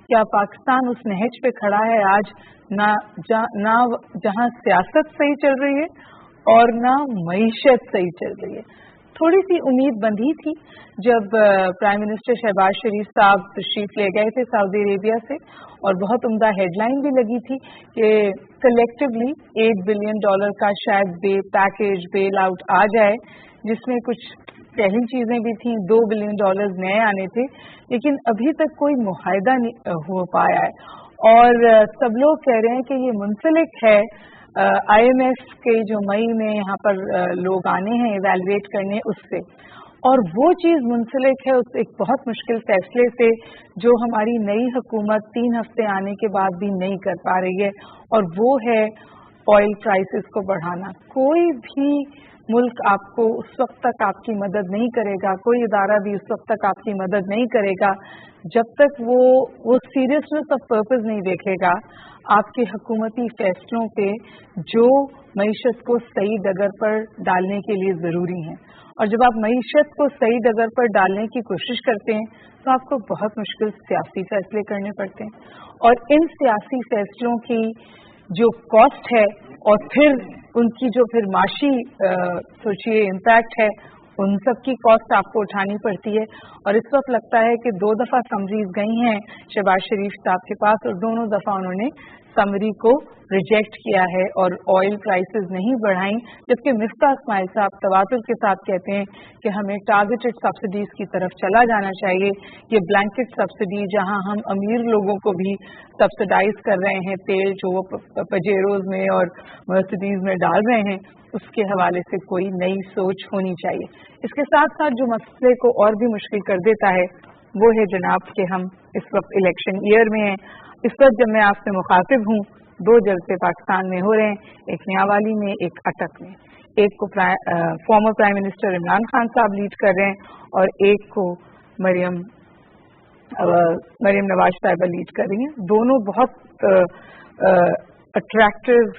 क्या पाकिस्तान उस नहज पे खड़ा है आज ना जहां सियासत सही चल रही है और ना मईशत सही चल रही है। थोड़ी सी उम्मीद बंधी थी जब प्राइम मिनिस्टर शहबाज शरीफ साहब तशरीफ ले गए थे सऊदी अरेबिया से, और बहुत उम्दा हेडलाइन भी लगी थी कि कलेक्टिवली $8 बिलियन का शायद पैकेज बेल आउट आ जाए, जिसमें कुछ पहली चीजें भी थी, $2 बिलियन नए आने थे, लेकिन अभी तक कोई मुआहदा नहीं हो पाया है। और सब लोग कह रहे हैं कि ये मुंसलिक है IMF के जो मई में यहाँ पर लोग आने हैं इवैल्यूएट करने उससे, और वो चीज़ मुंसलिक है उस एक बहुत मुश्किल फैसले से जो हमारी नई हुकूमत 3 हफ्ते आने के बाद भी नहीं कर पा रही है, और वो है ऑयल प्राइसेस को बढ़ाना। कोई भी मुल्क आपको उस वक्त तक आपकी मदद नहीं करेगा, कोई इदारा भी उस वक्त तक आपकी मदद नहीं करेगा जब तक वो सीरियसनेस ऑफ पर्पस नहीं देखेगा आपके हुकूमती फैसलों पे जो मईशत को सही डगर पर डालने के लिए ज़रूरी हैं। और जब आप मईशत को सही डगर पर डालने की कोशिश करते हैं तो आपको बहुत मुश्किल सियासी फैसले करने पड़ते हैं, और इन सियासी फैसलों की जो कॉस्ट है और फिर उनकी जो फिर माशी सोचिए इम्पैक्ट है, उन सब की कॉस्ट आपको उठानी पड़ती है। और इस वक्त लगता है कि 2 दफ़ा समरीज गई हैं शहबाज शरीफ साहब के पास, और दोनों दफ़ा उन्होंने समरी को रिजेक्ट किया है और ऑयल प्राइसेस नहीं बढ़ाई, जबकि मिफ्ताह इस्माइल साहब तवातुर के साथ कहते हैं कि हमें टारगेटेड सब्सिडीज की तरफ चला जाना चाहिए। ये ब्लैंकेट सब्सिडी जहां हम अमीर लोगों को भी सब्सिडाइज कर रहे हैं, तेल जो वो पजेरोज में और मर्सिडीज में डाल रहे हैं, उसके हवाले से कोई नई सोच होनी चाहिए। इसके साथ साथ जो मसले को और भी मुश्किल कर देता है वो है जनाब कि हम इस वक्त इलेक्शन ईयर में हैं। इस वक्त जब मैं आपसे मुखातिब हूँ 2 जलसे पाकिस्तान में हो रहे हैं, एक मियांवाली में, एक अटक में। एक को former prime minister Imran Khan साहब लीड कर रहे हैं और एक को मरियम नवाज साहिबा लीड कर रही हैं। दोनों बहुत अट्रैक्टिव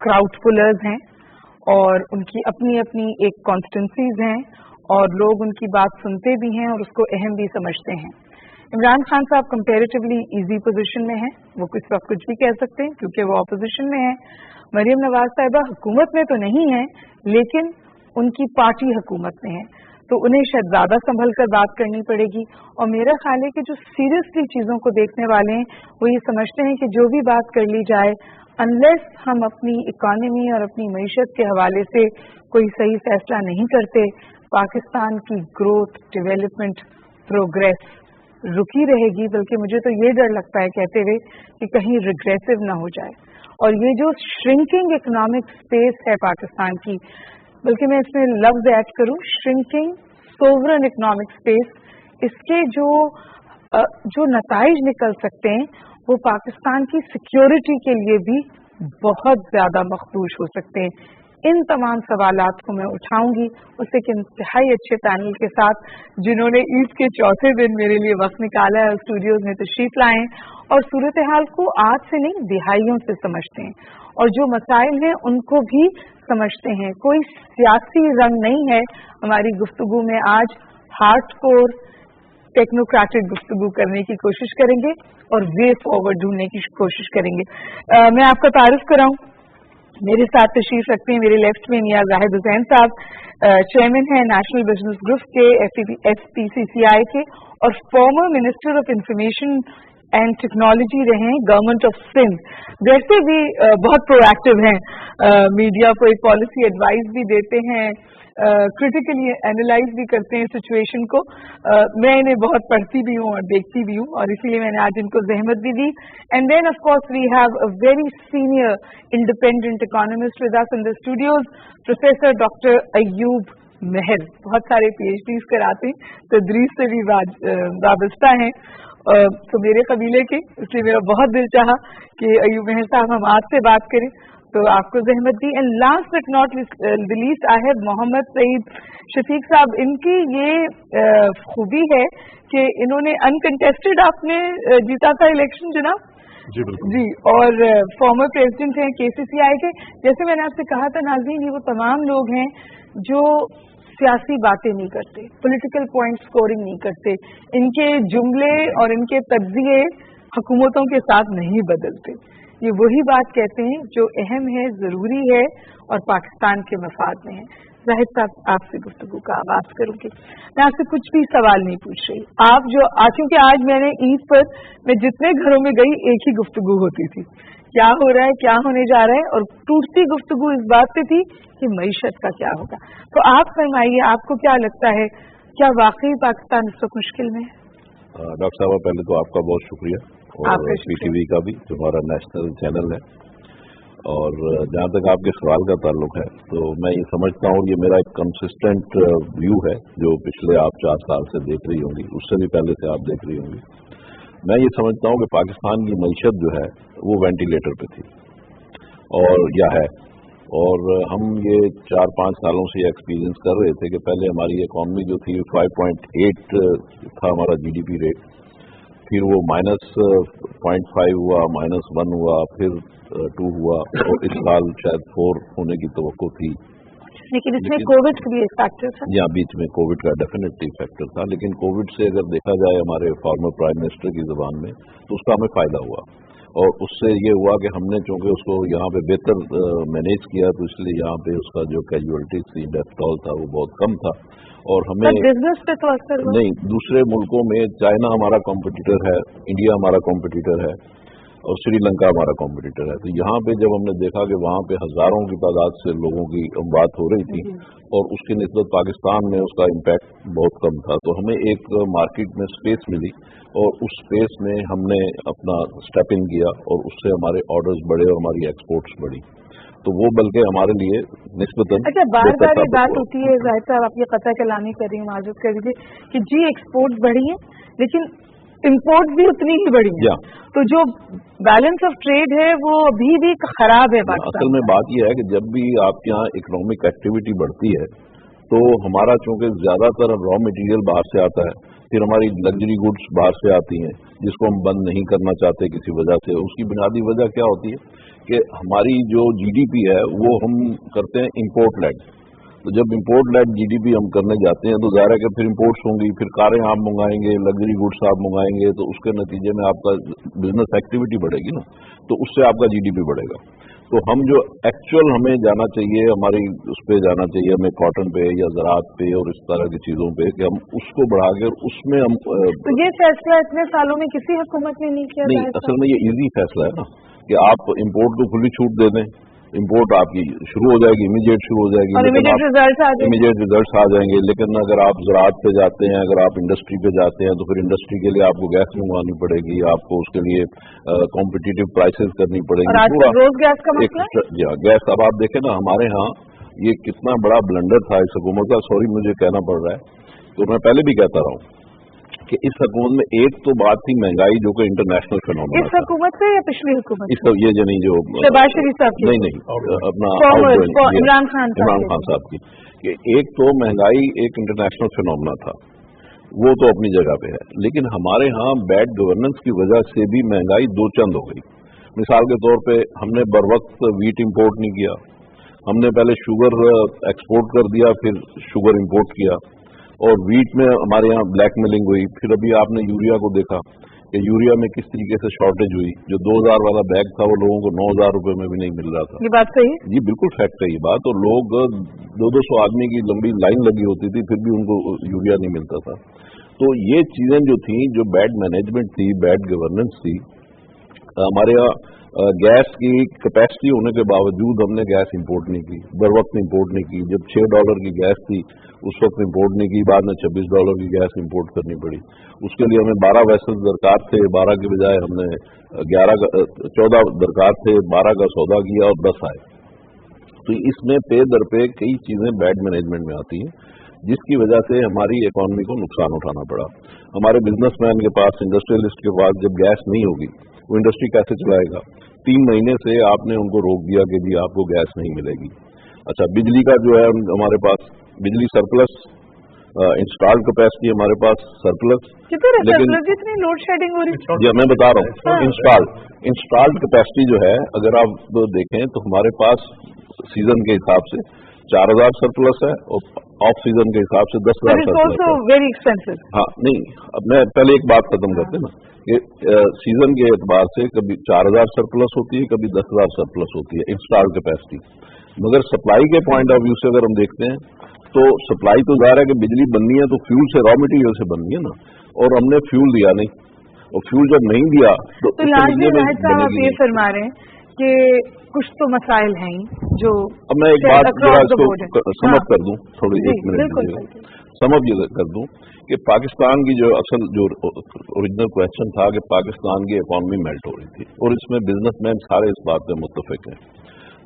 क्राउड पुलर्स हैं और उनकी अपनी अपनी एक कॉन्स्टिट्यूंसीज हैं और लोग उनकी बात सुनते भी हैं और उसको अहम भी समझते हैं। इमरान खान साहब कंपैरेटिवली इजी पोजीशन में हैं, वो इस वक्त कुछ भी कह सकते हैं क्योंकि वो अपोजिशन में है। मरियम नवाज साहिबा हुकूमत में तो नहीं है लेकिन उनकी पार्टी हुकूमत में है, तो उन्हें शायद ज्यादा संभल कर बात करनी पड़ेगी। और मेरा ख्याल है कि जो सीरियसली चीजों को देखने वाले हैं वो ये समझते हैं कि जो भी बात कर ली जाए, अनलेस हम अपनी इकॉनमी और अपनी मईशत के हवाले से कोई सही फैसला नहीं करते, पाकिस्तान की ग्रोथ, डेवलपमेंट, प्रोग्रेस रुकी रहेगी। बल्कि मुझे तो ये डर लगता है कहते हुए कि कहीं रिग्रेसिव ना हो जाए। और ये जो श्रिंकिंग इकोनॉमिक स्पेस है पाकिस्तान की, बल्कि मैं इसमें लफ्ज ऐड करूं श्रिंकिंग सोवरन इकोनॉमिक स्पेस, इसके जो नताइज निकल सकते हैं वो पाकिस्तान की सिक्योरिटी के लिए भी बहुत ज्यादा मखदूश हो सकते हैं। इन तमाम सवालात को मैं उठाऊंगी उससे एक इंतहाई अच्छे पैनल के साथ जिन्होंने ईद के चौथे दिन मेरे लिए वक्त निकाला है, स्टूडियोज में तशरीफ लाए और सूरत हाल को आज से नहीं दिहाइयों से समझते हैं और जो मसाइल हैं उनको भी समझते हैं। कोई सियासी रंग नहीं है हमारी गुफ्तगू में। आज हार्डकोर टेक्नोक्रेटिक गुफ्तगू करने की कोशिश करेंगे और वे फॉरवर्ड ढूंढने की कोशिश करेंगे। मैं आपका तारुफ कराऊं, मेरे साथ तशरीफ रखते हैं मेरे लेफ्ट में मियां जाहिद हुसैन साहब, चेयरमैन हैं नेशनल बिजनेस ग्रुप के FPCCI के और former minister of information and technology रहे हैं गवर्नमेंट ऑफ सिंध। वैसे भी बहुत प्रोएक्टिव हैं, मीडिया को एक पॉलिसी एडवाइस भी देते हैं, क्रिटिकली एनालाइज भी करते हैं सिचुएशन को। मैं इन्हें बहुत पढ़ती भी हूँ और देखती भी हूँ और इसीलिए मैंने आज इनको जहमत भी दी। And then of course we have a very senior independent economist with us in the studios, professor doctor Ayub Mahar. बहुत सारे PhDs कराते हैं, तदरीस से भी वाबस्ता हैं तो मेरे कबीले के, इसलिए मेरा बहुत दिल चाहा कि अय्यूब महर साहब हम आज से बात करें तो आपको जहमत दी। And last but not the least I have Mohammad Saeed Shafiq साहब। इनकी ये खूबी है कि इन्होंने अनकंटेस्टेड आपने जीता था इलेक्शन जनाब जी, बिल्कुल जी, और फॉर्मर प्रेसिडेंट हैं KCCI के। जैसे मैंने आपसे कहा था नाज़रीन, ये वो तमाम लोग हैं जो सियासी बातें नहीं करते, पॉलिटिकल पॉइंट स्कोरिंग नहीं करते, इनके जुमले और इनके तज्जिए हुकूमतों के साथ नहीं बदलते। ये वही बात कहते हैं जो अहम है, जरूरी है और पाकिस्तान के मफाद में है। जाहिद साहब, आपसे गुफ्तगू का आगाज करूंगी। मैं आपसे कुछ भी सवाल नहीं पूछ रही, आप जो क्योंकि आज मैंने ईद पर मैं जितने घरों में गई एक ही गुफ्तगू होती थी, क्या हो रहा है, क्या होने जा रहा है, और टूटती गुफ्तगू इस बात पे थी कि मईशत का क्या होगा। तो आप फरमाइए, आपको क्या लगता है, क्या वाकई पाकिस्तान इस वक्त मुश्किल में है? डॉक्टर साहब, पहले तो आपका बहुत शुक्रिया और PTV का भी, जो हमारा नेशनल चैनल है। और जहाँ तक आपके सवाल का ताल्लुक है, तो मैं ये समझता हूँ, ये मेरा एक कंसिस्टेंट व्यू है जो पिछले आप 4 साल से देख रही होंगी, उससे भी पहले से आप देख रही होंगी। मैं ये समझता हूँ कि पाकिस्तान की मईशत जो है वो वेंटिलेटर पे थी और या है, और हम ये 4-5 सालों से एक्सपीरियंस कर रहे थे कि पहले हमारी इकॉनमी जो थी 5.8 था हमारा GDP रेट, फिर वो -0.5 हुआ, -1 हुआ, फिर 2 हुआ, और इस साल शायद 4 होने की तवक्को थी। लेकिन इसमें कोविड भी एक फैक्टर था। यहाँ बीच में कोविड का डेफिनेटली फैक्टर था, लेकिन कोविड से अगर देखा जाए हमारे फॉर्मर प्राइम मिनिस्टर की जुबान में, तो उसका हमें फायदा हुआ, और उससे ये हुआ कि हमने चूंकि उसको यहाँ पे बेहतर मैनेज किया, तो इसलिए यहाँ पे उसका जो कैजुअलिटीज थी, डेथ टॉल था, वो बहुत कम था। और हमें बिजनेस पे तो असर हुआ नहीं, दूसरे मुल्कों में चाइना हमारा कॉम्पिटिटर है, इंडिया हमारा कॉम्पिटिटर है, और श्रीलंका हमारा कॉम्पिटिटर है। तो यहाँ पे जब हमने देखा कि वहाँ पे हजारों की तादाद से लोगों की बात हो रही थी और उसकी निस्बत पाकिस्तान में उसका इम्पैक्ट बहुत कम था, तो हमें एक मार्केट में स्पेस मिली और उस स्पेस में हमने अपना स्टेप इन किया और उससे हमारे ऑर्डर्स बढ़े और हमारी एक्सपोर्ट्स बढ़ी। तो वो बल्कि हमारे लिए निस्बतन अच्छा, बार बार ये बात होती है, जाहिद साहब आप ये कतई कलामी कर रही हूँ, माजूद कर दीजिए कि जी एक्सपोर्ट्स बढ़ी है लेकिन इम्पोर्ट भी उतनी ही बढ़ी है, तो जो बैलेंस ऑफ ट्रेड है वो अभी भी खराब है पाकिस्तान। असल में बात यह है कि जब भी आपके यहाँ इकोनॉमिक एक्टिविटी बढ़ती है तो हमारा चूंकि ज्यादातर रॉ मटेरियल बाहर से आता है, फिर हमारी लग्जरी गुड्स बाहर से आती हैं जिसको हम बंद नहीं करना चाहते किसी वजह से। उसकी बुनियादी वजह क्या होती है कि हमारी जो GDP है वो हम करते हैं इम्पोर्ट लेड। तो जब इम्पोर्ट लेड GDP हम करने जाते हैं तो ज़ाहिर है कि फिर इम्पोर्ट्स होंगी, फिर कारें आप मंगाएंगे, लग्जरी गुड्स आप मंगाएंगे, तो उसके नतीजे में आपका बिजनेस एक्टिविटी बढ़ेगी ना, तो उससे आपका GDP बढ़ेगा। तो हम जो एक्चुअल हमें जाना चाहिए, हमारी उस पर जाना चाहिए, हमें कॉटन पे या ज़राअत पे और इस तरह की चीज़ों पे, कि हम उसको बढ़ा के उसमें हम तो ये फैसला इतने सालों में किसी हुकूमत ने नहीं किया। नहीं, असल में ये इजी फैसला है ना कि आप इम्पोर्ट को खुली छूट दे दें, इम्पोर्ट आपकी शुरू हो जाएगी, इमीडिएट शुरू हो जाएगी, इमीडिएट रिजल्ट आ जाएंगे। लेकिन अगर आप ज़राअत पे जाते हैं, अगर आप इंडस्ट्री पे जाते हैं, तो फिर इंडस्ट्री के लिए आपको गैस मंगवानी पड़ेगी, आपको उसके लिए कॉम्पिटिटिव प्राइसेस करनी पड़ेगी। रोज गैस का मसला, गैस अब आप देखें ना, हमारे यहाँ ये कितना बड़ा ब्लंडर था इस हुकूमत का, सॉरी मुझे कहना पड़ रहा है, तो मैं पहले भी कहता रहा हूँ कि इस हुकूमत में एक तो बात थी महंगाई, जो कि इंटरनेशनल फिनोमेना। इस हुकूमत से या पिछली हुकूमत? ये जनी जो शहबाज शरीफ साहब की, नहीं अपना इमरान खान साहब की, कि एक तो महंगाई एक इंटरनेशनल फिनोमेना था, वो तो अपनी जगह पे है, लेकिन हमारे यहाँ बैड गवर्नेंस की वजह से भी महंगाई दो चंद हो गई। मिसाल के तौर पे हमने बर वक्त वीट इम्पोर्ट नहीं किया, हमने पहले शुगर एक्सपोर्ट कर दिया, फिर शुगर इम्पोर्ट किया, और वीट में हमारे यहाँ ब्लैक मिलिंग हुई। फिर अभी आपने यूरिया को देखा कि यूरिया में किस तरीके से शॉर्टेज हुई, जो 2000 वाला बैग था वो लोगों को 9000 रुपए में भी नहीं मिल रहा था। ये बात सही है? जी बिल्कुल फैक्ट है ये बात, और लोग 200 आदमी की लंबी लाइन लगी होती थी, फिर भी उनको यूरिया नहीं मिलता था। तो ये चीजें जो थी, जो बैड मैनेजमेंट थी, बैड गवर्नेंस थी। हमारे यहाँ गैस की कैपेसिटी होने के बावजूद हमने गैस इंपोर्ट नहीं की, बर वक्त इंपोर्ट नहीं की। जब $6 की गैस थी उस वक्त इंपोर्ट नहीं की, बाद में $26 की गैस इंपोर्ट करनी पड़ी। उसके लिए हमें 12 वेसल्स दरकार थे, 12 के बजाय हमने 14 दरकार थे, 12 का सौदा किया और 10 आए। तो इसमें पे दर पे कई चीजें बैड मैनेजमेंट में आती हैं, जिसकी वजह से हमारी इकोनॉमी को नुकसान उठाना पड़ा। हमारे बिजनेसमैन के पास, इंडस्ट्रियलिस्ट के पास जब गैस नहीं होगी, वो इंडस्ट्री कैसे चलाएगा? 3 महीने से आपने उनको रोक दिया कि जी आपको गैस नहीं मिलेगी। अच्छा, बिजली का जो है हमारे पास बिजली सरप्लस, इंस्टॉल्ड कैपेसिटी हमारे पास सरप्लस, लेकिन जितनी लोड शेडिंग हो रही है, जी मैं बता रहा हूँ, इंस्टॉल्ड कैपेसिटी जो है अगर आप देखें तो हमारे पास सीजन के हिसाब से 4000 सरप्लस है, ऑफ सीजन के हिसाब से 10,000 सरप्लस है। Very expensive. हाँ नहीं, अब मैं पहले एक बात खत्म करते हैं ना, कि सीजन के एतबार से कभी 4,000 सरप्लस होती है, कभी 10,000 सरप्लस होती है इंस्टॉल कैपेसिटी। मगर सप्लाई के पॉइंट ऑफ व्यू से अगर हम देखते हैं तो सप्लाई तो ज़ाहिर है कि बिजली बननी है तो फ्यूल से, रॉ मटेरियल से बननी है ना, और हमने फ्यूल दिया नहीं, और फ्यूल जब नहीं दिया तो लाजमी वाहिद साहब आप ये फरमा रहे हैं कि कुछ तो मसाइल हैं जो। अब मैं एक बात जरा इसको समझ कर दूं, थोड़ी 1 मिनट समझ ये कर दूं कि पाकिस्तान की जो असल जो ओरिजिनल क्वेश्चन था कि पाकिस्तान की इकॉनमी मेल्ट हो रही थी, और इसमें बिजनेसमैन सारे इस बात पे मुत्तफिक हैं।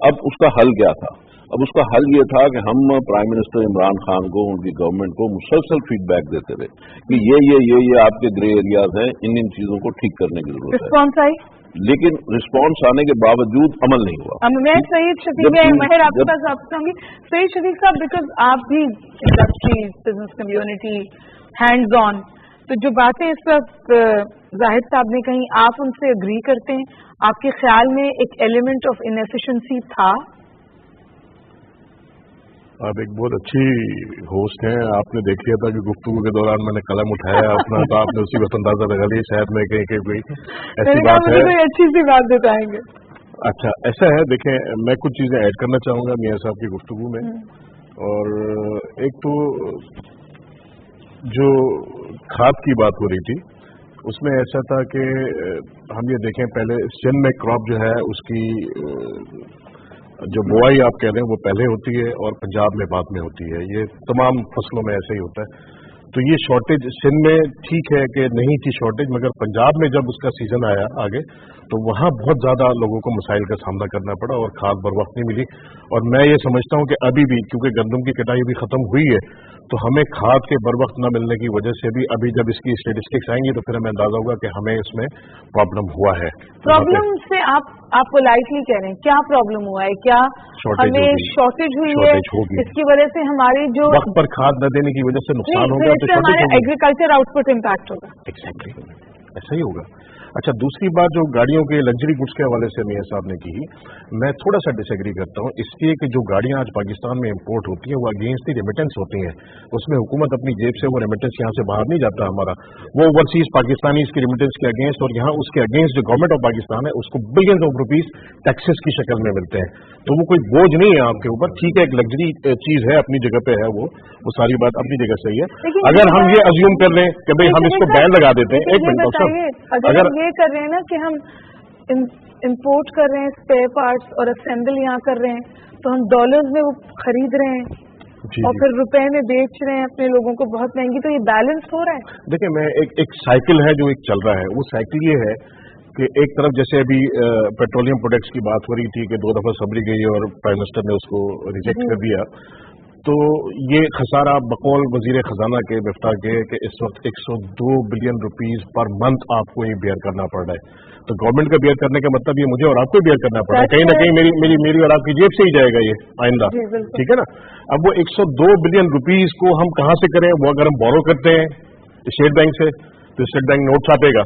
अब उसका हल क्या था? अब उसका हल ये था कि हम प्राइम मिनिस्टर इमरान खान को, उनकी गवर्नमेंट को मुसलसल फीडबैक देते रहे कि ये आपके ग्रे एरियाज हैं, इन चीजों को ठीक करने की जरूरत है। रिस्पॉन्स आई, लेकिन रिस्पॉन्स आने के बावजूद अमल नहीं हुआ। मैं सईद शफीक महर आपके पास आप चाहूंगी। सईद शफीक साहब, बिकॉज आप भी industry, business community, hands on, तो जो बातें इस वक्त जाहिद साहब ने कही, आप उनसे एग्री करते हैं? आपके ख्याल में एक एलिमेंट ऑफ इनएफिशिएंसी था? आप एक बहुत अच्छी होस्ट हैं। आपने देख लिया था कि गुफ्तगू के दौरान मैंने कलम उठाया अपना, तो आपने उसी वक्त अंदाजा लगा लिया शायद मैं कहीं कोई ऐसी बात है, कोई अच्छी सी बात बताएंगे। अच्छा, ऐसा है, देखें मैं कुछ चीजें ऐड करना चाहूंगा मियां साहब की गुफ्तगू में। और एक तो जो खाद की बात हो रही थी उसमें ऐसा था कि हम ये देखें, पहले सिंध में क्रॉप जो है उसकी जो बुआई आप कह रहे हैं वो पहले होती है और पंजाब में बाद में होती है। ये तमाम फसलों में ऐसा ही होता है। तो ये शॉर्टेज सिंध में ठीक है कि नहीं थी शॉर्टेज, मगर पंजाब में जब उसका सीजन आया आगे तो वहाँ बहुत ज्यादा लोगों को मसाइल का सामना करना पड़ा और खाद बर वक्त नहीं मिली। और मैं ये समझता हूँ कि अभी भी क्योंकि गंदम की कटाई अभी खत्म हुई है तो हमें खाद के बर वक्त न मिलने की वजह से भी अभी जब इसकी स्टेटिस्टिक्स आएंगी तो फिर हमें अंदाजा होगा कि हमें इसमें प्रॉब्लम हुआ है। प्रॉब्लम से आप पोलाइटली कह रहे हैं, क्या प्रॉब्लम हुआ है? क्या हमें शॉर्टेज हुई है? इसकी वजह से हमारी जो वक्त पर खाद न देने की वजह से नुकसान होगा, तो हमारे एग्रीकल्चर आउटपुट इम्पैक्ट होगा। एग्जैक्टली, ऐसा ही होगा। अच्छा, दूसरी बात जो गाड़ियों के लग्जरी गुड्स के हवाले से मियां साहब ने की, मैं थोड़ा सा डिसएग्री करता हूं, इसलिए कि जो गाड़ियां आज पाकिस्तान में इंपोर्ट होती हैं वो अगेंस्ट दी रेमिटेंस होती हैं। उसमें हुकूमत अपनी जेब से वो रेमिटेंस यहां से बाहर नहीं जाता हमारा, वो ओवरसीज पाकिस्तानी की रेमिटेंस के अगेंस्ट, और यहाँ उसके अगेंस्ट जो गवर्नमेंट ऑफ पाकिस्तान है उसको बिलियंस ऑफ रुपीज टैक्सेस की शक्ल में मिलते हैं। तो वो कोई बोझ नहीं है आपके ऊपर। ठीक है, एक लग्जरी चीज है, अपनी जगह पे है, वो सारी बात अपनी जगह सही है। अगर हम ये अज्यूम कर लें कि भाई हम इसको बैन लगा देते हैं, एक मिनट डॉक्टर, अगर ये कर रहे हैं ना कि हम इंपोर्ट कर रहे हैं स्पेयर पार्ट्स और असेंबल यहाँ कर रहे हैं, तो हम डॉलर्स में वो खरीद रहे हैं और फिर रुपए में बेच रहे हैं अपने लोगों को बहुत महंगी, तो ये बैलेंस हो रहा है। देखिए, मैं एक साइकिल है जो एक चल रहा है, वो साइकिल ये है कि एक तरफ जैसे अभी पेट्रोलियम प्रोडक्ट्स की बात हो रही थी कि 2 दफा सबरी गई और प्राइम मिनिस्टर ने उसको रिजेक्ट कर दिया, तो ये खसारा बकौल वजीर खजाना के मिफ्ता के कि इस वक्त 102 बिलियन रुपीज पर मंथ आपको ये बेयर करना पड़ रहा है। तो गवर्नमेंट का बेयर करने का मतलब ये मुझे और आपको बेयर करना पड़ रहा है, कहीं ना कहीं मेरी और आपकी जेब से ही जाएगा ये आइंदा, ठीक है ना। अब वो 102 बिलियन रुपीज को हम कहां से करें? वो अगर हम बोरो करते हैं स्टेट बैंक से तो स्टेट बैंक नोट छापेगा,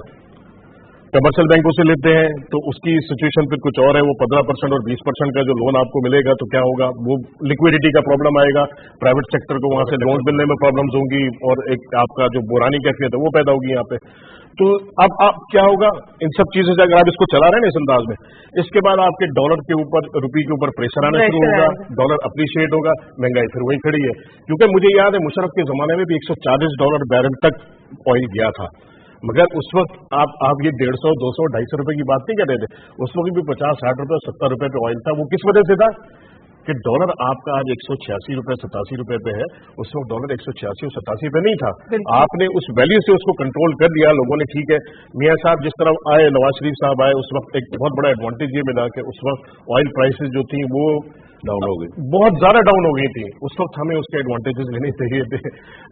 कमर्शियल बैंकों से लेते हैं तो उसकी सिचुएशन फिर कुछ और है, वो 15% और 20% का जो लोन आपको मिलेगा तो क्या होगा, वो लिक्विडिटी का प्रॉब्लम आएगा, प्राइवेट सेक्टर को वहां से लोन मिलने में प्रॉब्लम्स होंगी और एक आपका जो बुरानी कैफियत है वो पैदा होगी यहाँ पे। तो अब आप क्या होगा, इन सब चीजों से अगर आप इसको चला रहे हैं ना इस अंदाज में, इसके बाद आपके डॉलर के ऊपर, रुपये के ऊपर प्रेशर आना शुरू होगा, डॉलर अप्रिशिएट होगा, महंगाई फिर वही खड़ी है। क्योंकि मुझे याद है मुशर्रफ के जमाने में भी $140 बैरल तक ऑयल गया था, मगर उस वक्त आप ये 150, 200, 250 रुपए की बात नहीं कर रहे थे, उस वक्त भी 50, 60 रुपए, 70 रुपए पे ऑयल था। वो किस वजह से था कि डॉलर आपका आज 186 रुपए, 87 रुपए पे है, उस वक्त डॉलर 186 और 87 पे नहीं था। आपने उस वैल्यू से उसको कंट्रोल कर दिया लोगों ने, ठीक है। मियां साहब जिस तरह आए, नवाज शरीफ साहब आए, उस वक्त एक बहुत बड़ा एडवांटेज ये मिला कि उस वक्त ऑयल प्राइसेस जो थी वो डाउन हो गई, बहुत ज्यादा डाउन हो गई थी। उस वक्त हमें उसके एडवांटेजेस लेने चाहिए थे।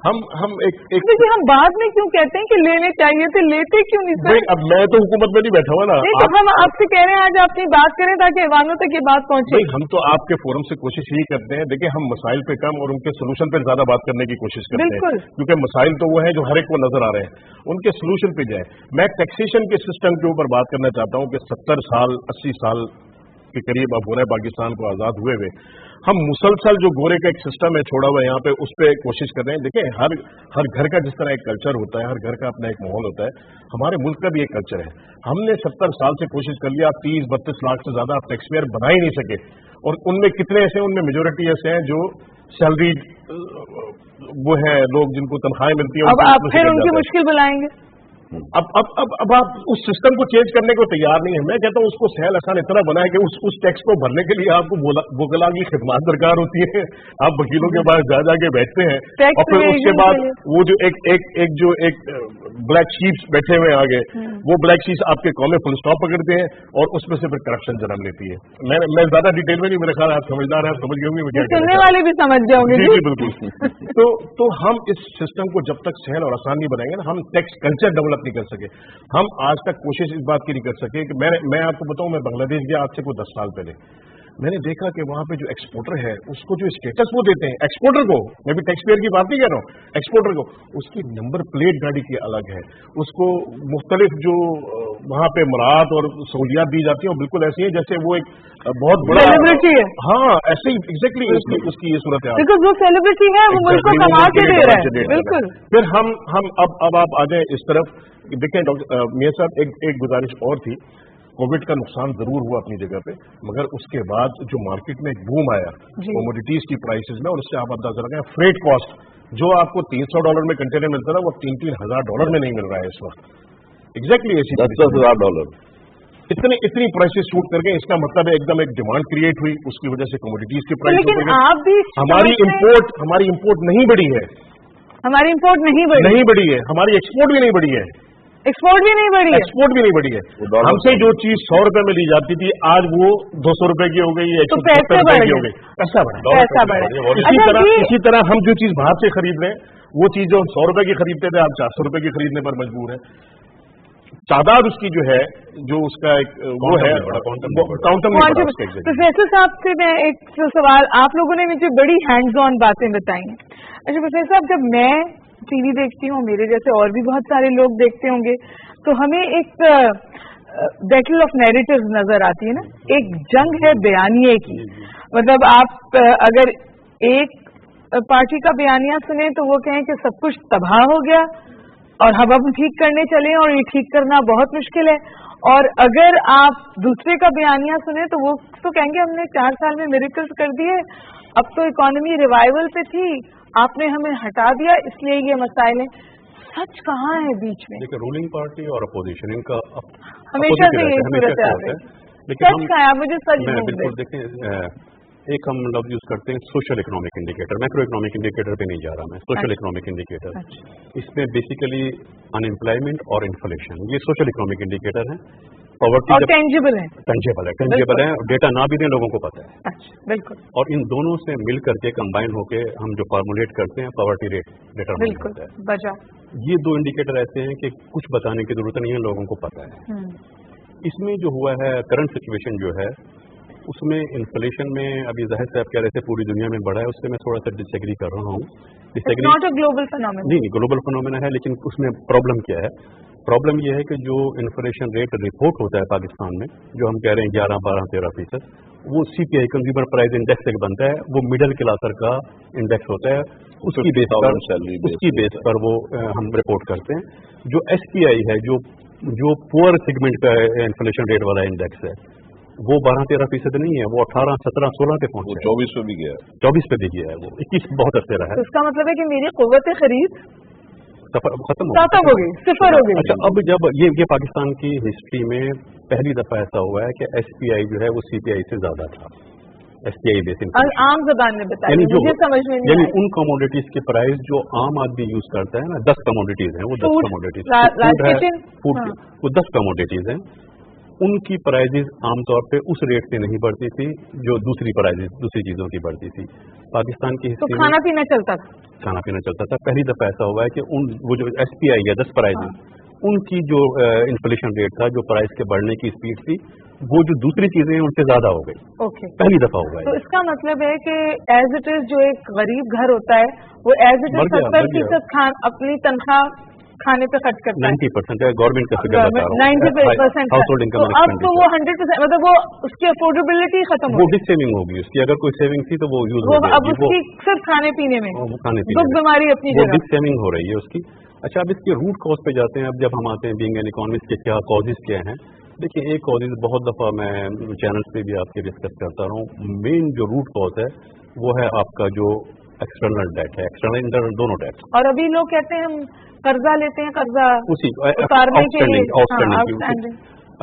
हम एक देखिए, हम बाद में क्यों कहते हैं कि लेने चाहिए थे, लेते क्यों नहीं सर? अब मैं तो हुकूमत में नहीं बैठा हुआ ना, हम आपसे कह रहे हैं आज अपनी बात करें ताकि अवामों तक ये बात पहुंचे। हम तो आपके फोरम से कोशिश यही करते हैं, देखिए हम मसाइल पे कम और उनके सोल्यूशन पे ज्यादा बात करने की कोशिश करते हैं, क्योंकि मसाइल तो वो है जो हर एक को नजर आ रहे हैं, उनके सोल्यूशन पे जाए। मैं टैक्सेशन के सिस्टम के ऊपर बात करना चाहता हूँ कि 70 साल 80 साल के करीब अब हो रहा है पाकिस्तान को आज़ाद हुए हुए, हम मुसलसल जो गोरे का एक सिस्टम है छोड़ा हुआ है यहाँ पे, उस पर कोशिश कर रहे हैं। देखिए हर घर का जिस तरह एक कल्चर होता है, हर घर का अपना एक माहौल होता है, हमारे मुल्क का भी एक कल्चर है। हमने 70 साल से कोशिश कर लिया, 30-32 लाख से ज्यादा आप टैक्स पेयर बना ही नहीं सके, और उनमें कितने ऐसे, उनमें मेजोरिटी ऐसे हैं जो सैलरी वो है लोग जिनको तनख्वाहें मिलती है। अब आप फिर उनकी मुश्किल बुलाएंगे। अब आप उस सिस्टम को चेंज करने को तैयार नहीं है। मैं कहता हूं उसको सहल आसान इतना बनाए कि उस टैक्स को भरने के लिए आपको वकला की खिदमत दरकार होती है। आप वकीलों के पास जाके बैठते हैं, और फिर उसके बाद वो जो एक ब्लैक शीप्स बैठे हुए आगे, वो ब्लैक शीप्स आपके कॉल में फुल स्टॉप पकड़ते हैं, और उसमें से फिर करप्शन जन्म लेती है। मैं ज्यादा डिटेल में नहीं, मेरे ख्याल आप समझदार हैं, आप समझ गए, सुनने वाले भी समझ जाओगे। जी बिल्कुल। तो हम इस सिस्टम को जब तक सहल और आसान नहीं बनाएंगे ना, हम टैक्स कल्चर डेवलप नहीं कर सके। हम आज तक कोशिश इस बात की नहीं कर सके कि मैं आपको बताऊं, मैं बांग्लादेश गया आज से कोई 10 साल पहले, मैंने देखा कि वहां पे जो एक्सपोर्टर है उसको जो स्टेटस वो देते हैं, एक्सपोर्टर को, मैं भी टैक्स पेयर की बात नहीं कह रहा हूं, एक्सपोर्टर को उसकी नंबर प्लेट गाड़ी की अलग है, उसको मुख्तलिफ जो वहां पे मराहत और सहूलियात दी जाती है, बिल्कुल ऐसी है जैसे वो एक बहुत बड़ा सेलिब्रिटी है। हाँ, ऐसे ही एग्जैक्टली उसकी ये सूरत है, बिकॉज वो सेलिब्रिटी है, वो मुल्क को कमा के दे रहा है। बिल्कुल। फिर हम अब आप आ जाए इस तरफ, देखें डॉक्टर मियां साहब, एक गुजारिश और थी। कोविड का नुकसान जरूर हुआ अपनी जगह पे, मगर उसके बाद जो मार्केट में एक बूम आया कमोडिटीज की प्राइसेस में, और उससे आप अंदाजा लगाएं फ्रेट कॉस्ट, जो आपको $300 में कंटेनर मिलता था, वो $3,000 में नहीं मिल रहा है इस वक्त। एग्जैक्टली ऐसी $10,000 इतनी प्राइसेस शूट करके, इसका मतलब है एकदम एक डिमांड क्रिएट हुई, उसकी वजह से कमोडिटीज की प्राइस लेकिन आप भी हमारी इंपोर्ट नहीं बढ़ी है, हमारी इंपोर्ट नहीं बढ़ी है, हमारी एक्सपोर्ट भी नहीं बढ़ी है, एक्सपोर्ट भी नहीं बढ़ी है। हमसे जो चीज $100 में ली जाती थी, आज वो $200 की हो गई है, तो पैसे बढ़ की हो गई, पैसा बढ़ा। इसी तरह हम जो चीज बाहर से खरीद रहे हैं, वो चीज जो हम $100 की खरीदते थे, आप $400 की खरीदने पर मजबूर है। तादाद उसकी जो है, जो उसका एक वो है काउंटम। प्रोफेसर साहब से मैं एक सवाल, आप लोगों ने मुझे बड़ी हैंड्स ऑन बातें बताई हैं। अच्छा प्रोफेसर साहब, जब मैं टीवी देखती हूँ, मेरे जैसे और भी बहुत सारे लोग देखते होंगे, तो हमें एक बैटल ऑफ नैरेटिव्स नजर आती है ना, एक जंग है बयानिए की। मतलब आप अगर एक पार्टी का बयानिया सुने तो वो कहें कि सब कुछ तबाह हो गया और हम ठीक करने चले, और ये ठीक करना बहुत मुश्किल है, और अगर आप दूसरे का बयानिया सुने तो वो तो कहेंगे हमने 4 साल में मिरेकल्स कर दिए, अब तो इकोनॉमी रिवाइवल पे थी, आपने हमें हटा दिया, इसलिए ये मसाइल हैं। सच कहाँ है बीच में? देखिए, रूलिंग पार्टी और अपोजिशन इनका हमेशा से यही सूरत है, लेकिन सच कहाँ है? मुझे सच बिल्कुल देखिए, एक हम लफ्ज यूज करते हैं social economic indicator, macro economic indicator पे नहीं जा रहा मैं, सोशल इकोनॉमिक इंडिकेटर। इसमें बेसिकली अनएम्प्लॉयमेंट और इन्फ्लेशन, ये सोशल इकोनॉमिक इंडिकेटर है। पॉवर्टी और टेंजिबल है, डेटा ना भी दें लोगों को पता है। अच्छा, बिल्कुल। और इन दोनों से मिल करके कंबाइन होके हम जो फॉर्मुलेट करते हैं पॉवर्टी रेट डिटरमाइन होता है। बचा ये 2 इंडिकेटर ऐसे हैं कि कुछ बताने की जरूरत नहीं है, लोगों को पता है। इसमें जो हुआ है करंट सिचुएशन जो है, उसमें इन्फ्लेशन में अभी जाहिर से आप कह रहे थे पूरी दुनिया में बढ़ा है, उससे मैं थोड़ा सा डिसएग्री कर रहा हूँ। नॉट अ ग्लोबल फिनोमेना, नहीं ग्लोबल फिनोमेना है, लेकिन उसमें प्रॉब्लम क्या है? प्रॉब्लम यह है कि जो इन्फ्लेशन रेट रिपोर्ट होता है पाकिस्तान में, जो हम कह रहे हैं 11, 12, 13%, वो CPI कंज्यूमर प्राइस इंडेक्स से बनता है, वो मिडिल क्लासर का इंडेक्स होता है, उसकी बेस पर वो हम रिपोर्ट करते हैं। जो SPI है, जो पुअर सेगमेंट का इन्फ्लेशन रेट वाला इंडेक्स है, वो 12-13% नहीं है, वो 18, 17, 16 पे पहुंचा है, 24 पे भी गया है, 24 पे भी गया है, वो 21 बहुत अर्से रहा है। तो इसका मतलब है कि मेरी कुव्वत खरीद खत्म हो गई, सिफर हो गई। अच्छा, अब जब ये पाकिस्तान की हिस्ट्री में पहली दफा ऐसा हुआ है कि SPI जो है वो CPI से ज्यादा था, SPI बेसिस आम जबान में बताइए, मुझे समझ में नहीं, यानी उन कमोडिटीज के प्राइस जो आम आदमी यूज करता है ना, 10 कमोडिटीज हैं, वो 10 कमोडिटीज, वो 10 कमोडिटीज हैं, उनकी प्राइजेज आमतौर पे उस रेट से नहीं बढ़ती थी जो दूसरी चीजों की बढ़ती थी। पाकिस्तान की हिस्ट्री में खाना पीना चलता था। पहली दफा ऐसा हुआ है कि वो जो SPI या 10 प्राइजेज, उनकी जो इन्फ्लेशन रेट था, जो प्राइस के बढ़ने की स्पीड थी, वो जो दूसरी चीजें हैं उनसे ज्यादा हो गई। पहली दफा हुआ है। तो इसका मतलब है कि एज इट इज जो एक गरीब घर होता है, वो एज इट इज 70% अपनी तनख्वाह खाने पे खर्च करता है, 90% है, गवर्नमेंट का फिगर बता रहा हूँ, 90% हाउस होल्ड इनकम। तो अब तो वो 100%, मतलब वो उसकी अफोर्डेबिलिटी खत्म हो वो डिस सेविंग होगी उसकी, अगर कोई सेविंग थी तो वो यूज वो हो अब जाएगी, उसकी सिर्फ खाने पीने में, खाने दुख पीने बीमारी अपनी वो जगह। डिस सेविंग हो रही है उसकी। अच्छा, अब इसके रूट कॉज पे जाते हैं। अब जब हम आते हैं बीइंग एन इकोनॉमिस्ट के क्या कॉजेज क्या हैं, देखिए एक कॉजेज बहुत दफ़ा मैं चैनल्स पे भी आपके डिस्कस करता रहा हूँ, मेन जो रूट कॉज है वो है आपका जो एक्सटर्नल डेट है, एक्सटर्नल इंटरनल दोनों डेट। और अभी लोग कहते हैं हम कर्जा लेते हैं, कर्जा उसी उतारने के लिए, आउटस्टैंडिंग।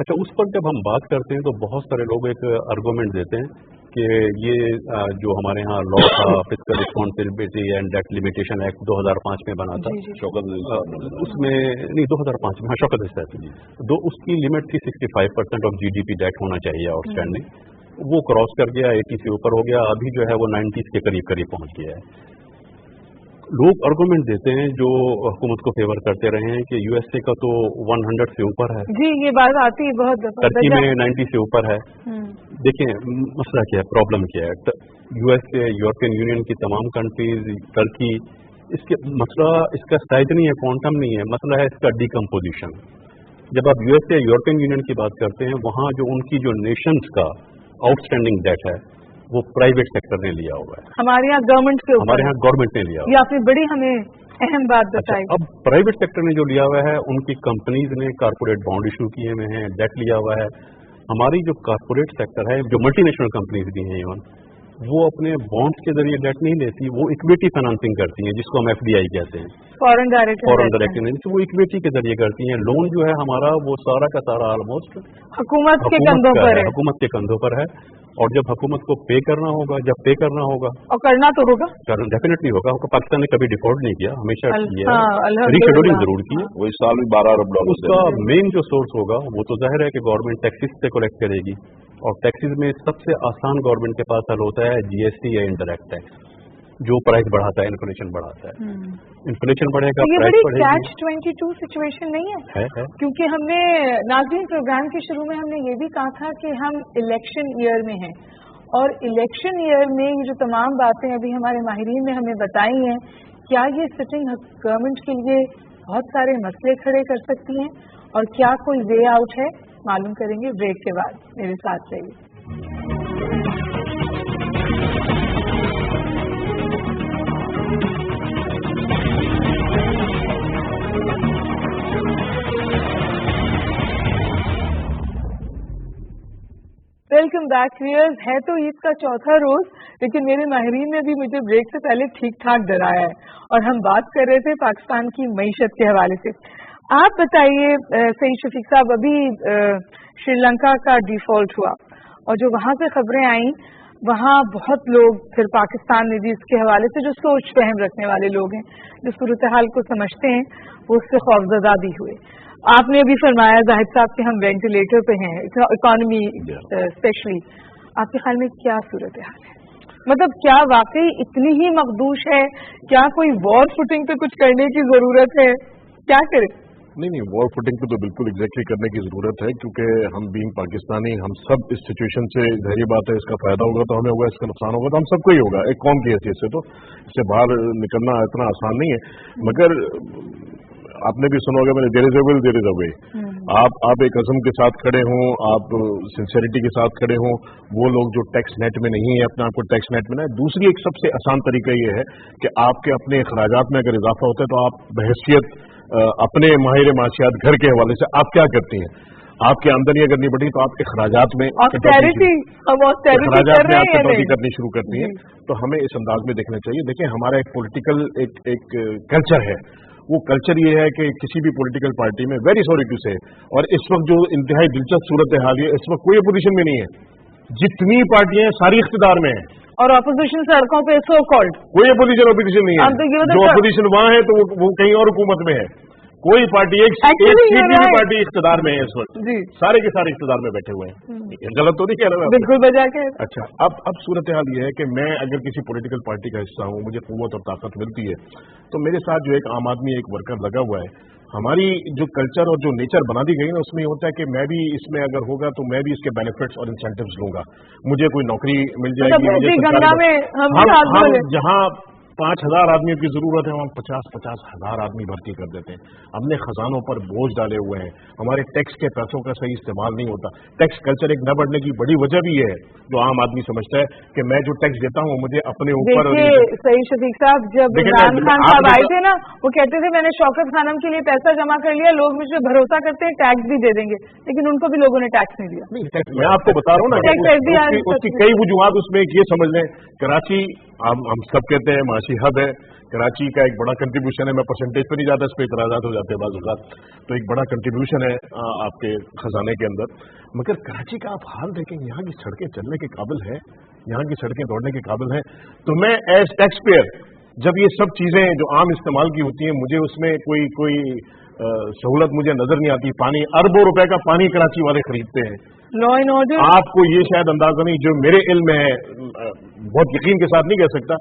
अच्छा, उस पर जब हम बात करते हैं तो बहुत सारे लोग एक आर्गूमेंट देते हैं कि ये जो हमारे यहाँ लॉ था, fiscal responsibility and debt limitation act 2005 में बना था, उसमें नहीं 2005 में, हाँ शौकत इस्तेमाल, उसकी लिमिट थी 65% ऑफ GDP डेट होना चाहिए आउटस्टैंडिंग, वो क्रॉस कर गया, 80 से ऊपर हो गया, अभी जो है वो 90 के करीब पहुंच गया है। लोग आर्गूमेंट देते हैं जो हुकूमत को फेवर करते रहे हैं कि यूएसए का तो 100 से ऊपर है, जी ये बात आती है बहुत दफा, टर्की में 90 से ऊपर है। देखिए मसला क्या है, प्रॉब्लम क्या है, यूएसए, यूरोपियन यूनियन की तमाम कंट्रीज, टर्की, इसके मसला इसका साइज नहीं है, क्वांटम नहीं है, मसला है इसका डिकम्पोजिशन। जब आप यूएसए, यूरोपियन यूनियन की बात करते हैं, वहाँ जो उनकी जो नेशंस का आउटस्टैंडिंग डेट है वो प्राइवेट सेक्टर ने लिया हुआ है, हमारे यहाँ गवर्नमेंट के ऊपर, हमारे यहाँ गवर्नमेंट ने लिया हुआ है। ये आपने बड़ी हमें अहम बात बताई। अच्छा, अब प्राइवेट सेक्टर ने जो लिया हुआ है, उनकी कंपनीज ने कारपोरेट बॉन्ड इशू किए हुए हैं, डेट लिया हुआ है। हमारी जो कारपोरेट सेक्टर है, जो मल्टीनेशनल कंपनीज भी हैं इवन, वो अपने बॉन्ड्स के जरिए डेट नहीं लेती, वो इक्विटी फाइनेंसिंग करती हैं, जिसको हम FDI कहते हैं, फॉरेन डायरेक्ट इन्वेस्टमेंट, वो इक्विटी के जरिए करती हैं। लोन जो है हमारा वो सारा का सारा ऑलमोस्ट हुकूमत के कंधों पर है, हुकूमत के कंधों पर है। और जब हुकूमत को पे करना होगा, जब पे करना होगा, और करना तो होगा, डेफिनेटली होगा, पाकिस्तान ने कभी डिफॉल्ट नहीं किया, हमेशा किया, अल्हम्दुलिल्लाह, रीशेड्यूलिंग जरूर की, वही साल में 12 अरब डॉलर उसका मेन जो सोर्स होगा वो तो जाहिर है कि गवर्नमेंट टैक्सेस से कलेक्ट करेगी, और टैक्सेस में सबसे आसान गवर्नमेंट के पास हल होता है GST या इंडायरेक्ट टैक्स, जो प्राइस बढ़ाता है, इन्फ्लेशन बढ़ाता है। इन्फ्लेशन बढ़ेगा, तो ये प्राइस बड़ी बढ़ेगी। catch-22 सिचुएशन नहीं है? क्योंकि हमने नाज़रीन प्रोग्राम के शुरू में हमने ये भी कहा था कि हम इलेक्शन ईयर में हैं, और इलेक्शन ईयर में ये जो तमाम बातें अभी हमारे माहिरीन ने हमें बताई हैं, क्या ये सिटिंग गवर्नमेंट के लिए बहुत सारे मसले खड़े कर सकती हैं, और क्या कोई वे आउट है? मालूम करेंगे ब्रेक के बाद, मेरे साथ रहिए। Welcome back viewers. है तो ईद का चौथा रोज, लेकिन मेरे माहिरीन ने भी मुझे ब्रेक से पहले ठीक ठाक डराया है, और हम बात कर रहे थे पाकिस्तान की मईशत के हवाले से। आप बताइए सईद शफीक साहब, अभी श्रीलंका का डिफॉल्ट हुआ, और जो वहां से खबरें आई, वहां बहुत लोग फिर पाकिस्तान में भी इसके हवाले से जो सोच फहम रखने वाले लोग हैं, जो सूरत हाल को समझते हैं, वो उससे खौफजदा भी हुए। आपने अभी फरमाया जाहिद साहब कि हम वेंटिलेटर पे हैं, इकोनॉमी स्पेशली, आपके ख्याल में क्या सूरत हाल है? मतलब क्या वाकई इतनी ही मखदूश है? क्या कोई वॉर फुटिंग पे कुछ करने की जरूरत है? क्या करें? नहीं, वॉर फुटिंग पे तो बिल्कुल एग्जैक्टली करने की जरूरत है, क्योंकि हम बीइंग पाकिस्तानी, हम सब इस सिचुएशन से, जाहिर बात है, इसका फायदा होगा तो हमें होगा, इसका नुकसान होगा तो हम सबको ही होगा, एक कौम की हैसियत से। तो इससे बाहर निकलना इतना आसान नहीं है। मगर आपने भी सुना होगा, मैंने there is a will there is a way. आप एक अज़म के साथ खड़े हों, आप सिंसियरिटी के साथ खड़े हों, वो लोग जो टैक्स नेट में नहीं है, अपने आप को टैक्स नेट में ना। दूसरी एक सबसे आसान तरीका ये है कि आपके अपने अखराजात में अगर इजाफा होता है तो आप बहैसियत अपने माहिर माशियात घर के हवाले से आप क्या करती हैं? आपकी आमदनी अगर नहीं बढ़ी तो आप अखराजात में कटौती करनी शुरू करती हैं। तो हमें इस अंदाज में देखना चाहिए। देखिए, हमारा एक पॉलिटिकल एक कल्चर है, वो कल्चर ये है कि किसी भी पॉलिटिकल पार्टी में, वेरी सॉरी टू से, और इस वक्त जो इंतहाई दिलचस्प सूरत हाल है, इस वक्त कोई अपोजिशन में नहीं है, जितनी पार्टियां सारी इख्तिदार में है, और अपोजिशन सड़कों पे सो कॉल्ड कोई अपोजिशन नहीं है। जो अपोजिशन वहां है तो वो कहीं और हुकूमत में है। कोई पार्टी एक पार्टी इख्तिदार में है इस वक्त, सारे के सारे इख्तिदार में बैठे हुए हैं। गलत तो नहीं कह रहा? बिल्कुल बजा के। अच्छा, अब सूरत हाल ये है कि मैं अगर किसी पॉलिटिकल पार्टी का हिस्सा हूं, मुझे कुव्वत और ताकत मिलती है, तो मेरे साथ जो एक आम आदमी, एक वर्कर लगा हुआ है, हमारी जो कल्चर और जो नेचर बना दी गई ना, उसमें होता है कि मैं भी इसमें अगर होगा तो मैं भी इसके बेनिफिट्स और इंसेंटिव्स लूंगा, मुझे कोई नौकरी मिल जाएगी, मुझे जहां 5,000 आदमियों की जरूरत है, वहाँ 50,000 आदमी भर्ती कर देते हैं। अपने खजानों पर बोझ डाले हुए हैं, हमारे टैक्स के पैसों का सही इस्तेमाल नहीं होता। टैक्स कल्चर एक न बढ़ने की बड़ी वजह भी ये है, जो आम आदमी समझता है कि मैं जो टैक्स देता हूँ मुझे अपने ऊपर। देखिए सही शफीक साहब, जब इमरान खान साहब आए थे ना, वो कहते थे मैंने शौकत खानम के लिए पैसा जमा कर लिया, लोग मुझे भरोसा करते हैं टैक्स भी दे देंगे, लेकिन उनको भी लोगों ने टैक्स नहीं दिया। मैं आपको बता रहा हूँ ना, उसकी कई वजूहत उसमें एक ये समझ लें, कराची हम सब कहते हैं माशी हब है, कराची का एक बड़ा कंट्रीब्यूशन है। मैं परसेंटेज पर नहीं जाता, इस पर इतराजात हो जाते हैं बाज़ औक़ात, तो एक बड़ा कंट्रीब्यूशन है आपके खजाने के अंदर। मगर कराची का आप हाल देखें, यहाँ की सड़कें चलने के काबिल है, यहाँ की सड़कें दौड़ने के काबिल है। तो मैं एज टैक्स पेयर जब ये सब चीजें जो आम इस्तेमाल की होती हैं, मुझे उसमें कोई सहूलत मुझे नजर नहीं आती। पानी, अरबों रुपए का पानी कराची वाले खरीदते हैं। लॉ एंड ऑर्डर, आपको ये शायद अंदाजा नहीं, जो मेरे इल्म में है, बहुत यकीन के साथ नहीं कह सकता,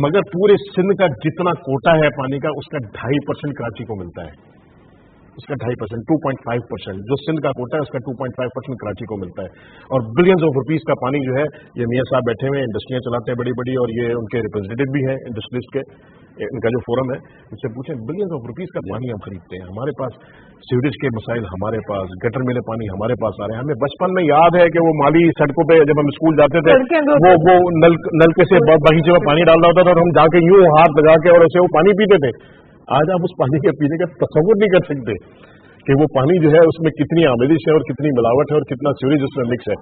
मगर पूरे सिंध का जितना कोटा है पानी का, उसका 2.5% कराची को मिलता है। उसका 2.5%, 2.5%, जो सिंध का कोटा है उसका 2.5% कराची को मिलता है। और बिलियंस ऑफ रुपीस का पानी जो है, ये मियाँ साहब बैठे हुए हैं, इंडस्ट्रियां चलाते हैं बड़ी बड़ी, और ये उनके रिप्रेजेंटेटिव भी हैं इंडस्ट्रीज के, इनका जो फोरम है, इससे पूछें, बिलियंस ऑफ रुपीस का पानी हम खरीदते हैं। हमारे पास सीवरेज के मसाइल, हमारे पास गटर मिले पानी हमारे पास आ रहे हैं। हमें बचपन में याद है कि वो माली सड़कों पे जब हम स्कूल जाते थे, वो नलके से बगीचे में पानी डाल रहा होता था, और हम जाके यूं हाथ लगा के और उसे वो पानी पीते थे। आज आप उस पानी के पीने का तसव्वुर नहीं कर सकते कि वो पानी जो है उसमें कितनी आमेदिश है और कितनी मिलावट है और कितना सीवरेज उसमें मिक्स है।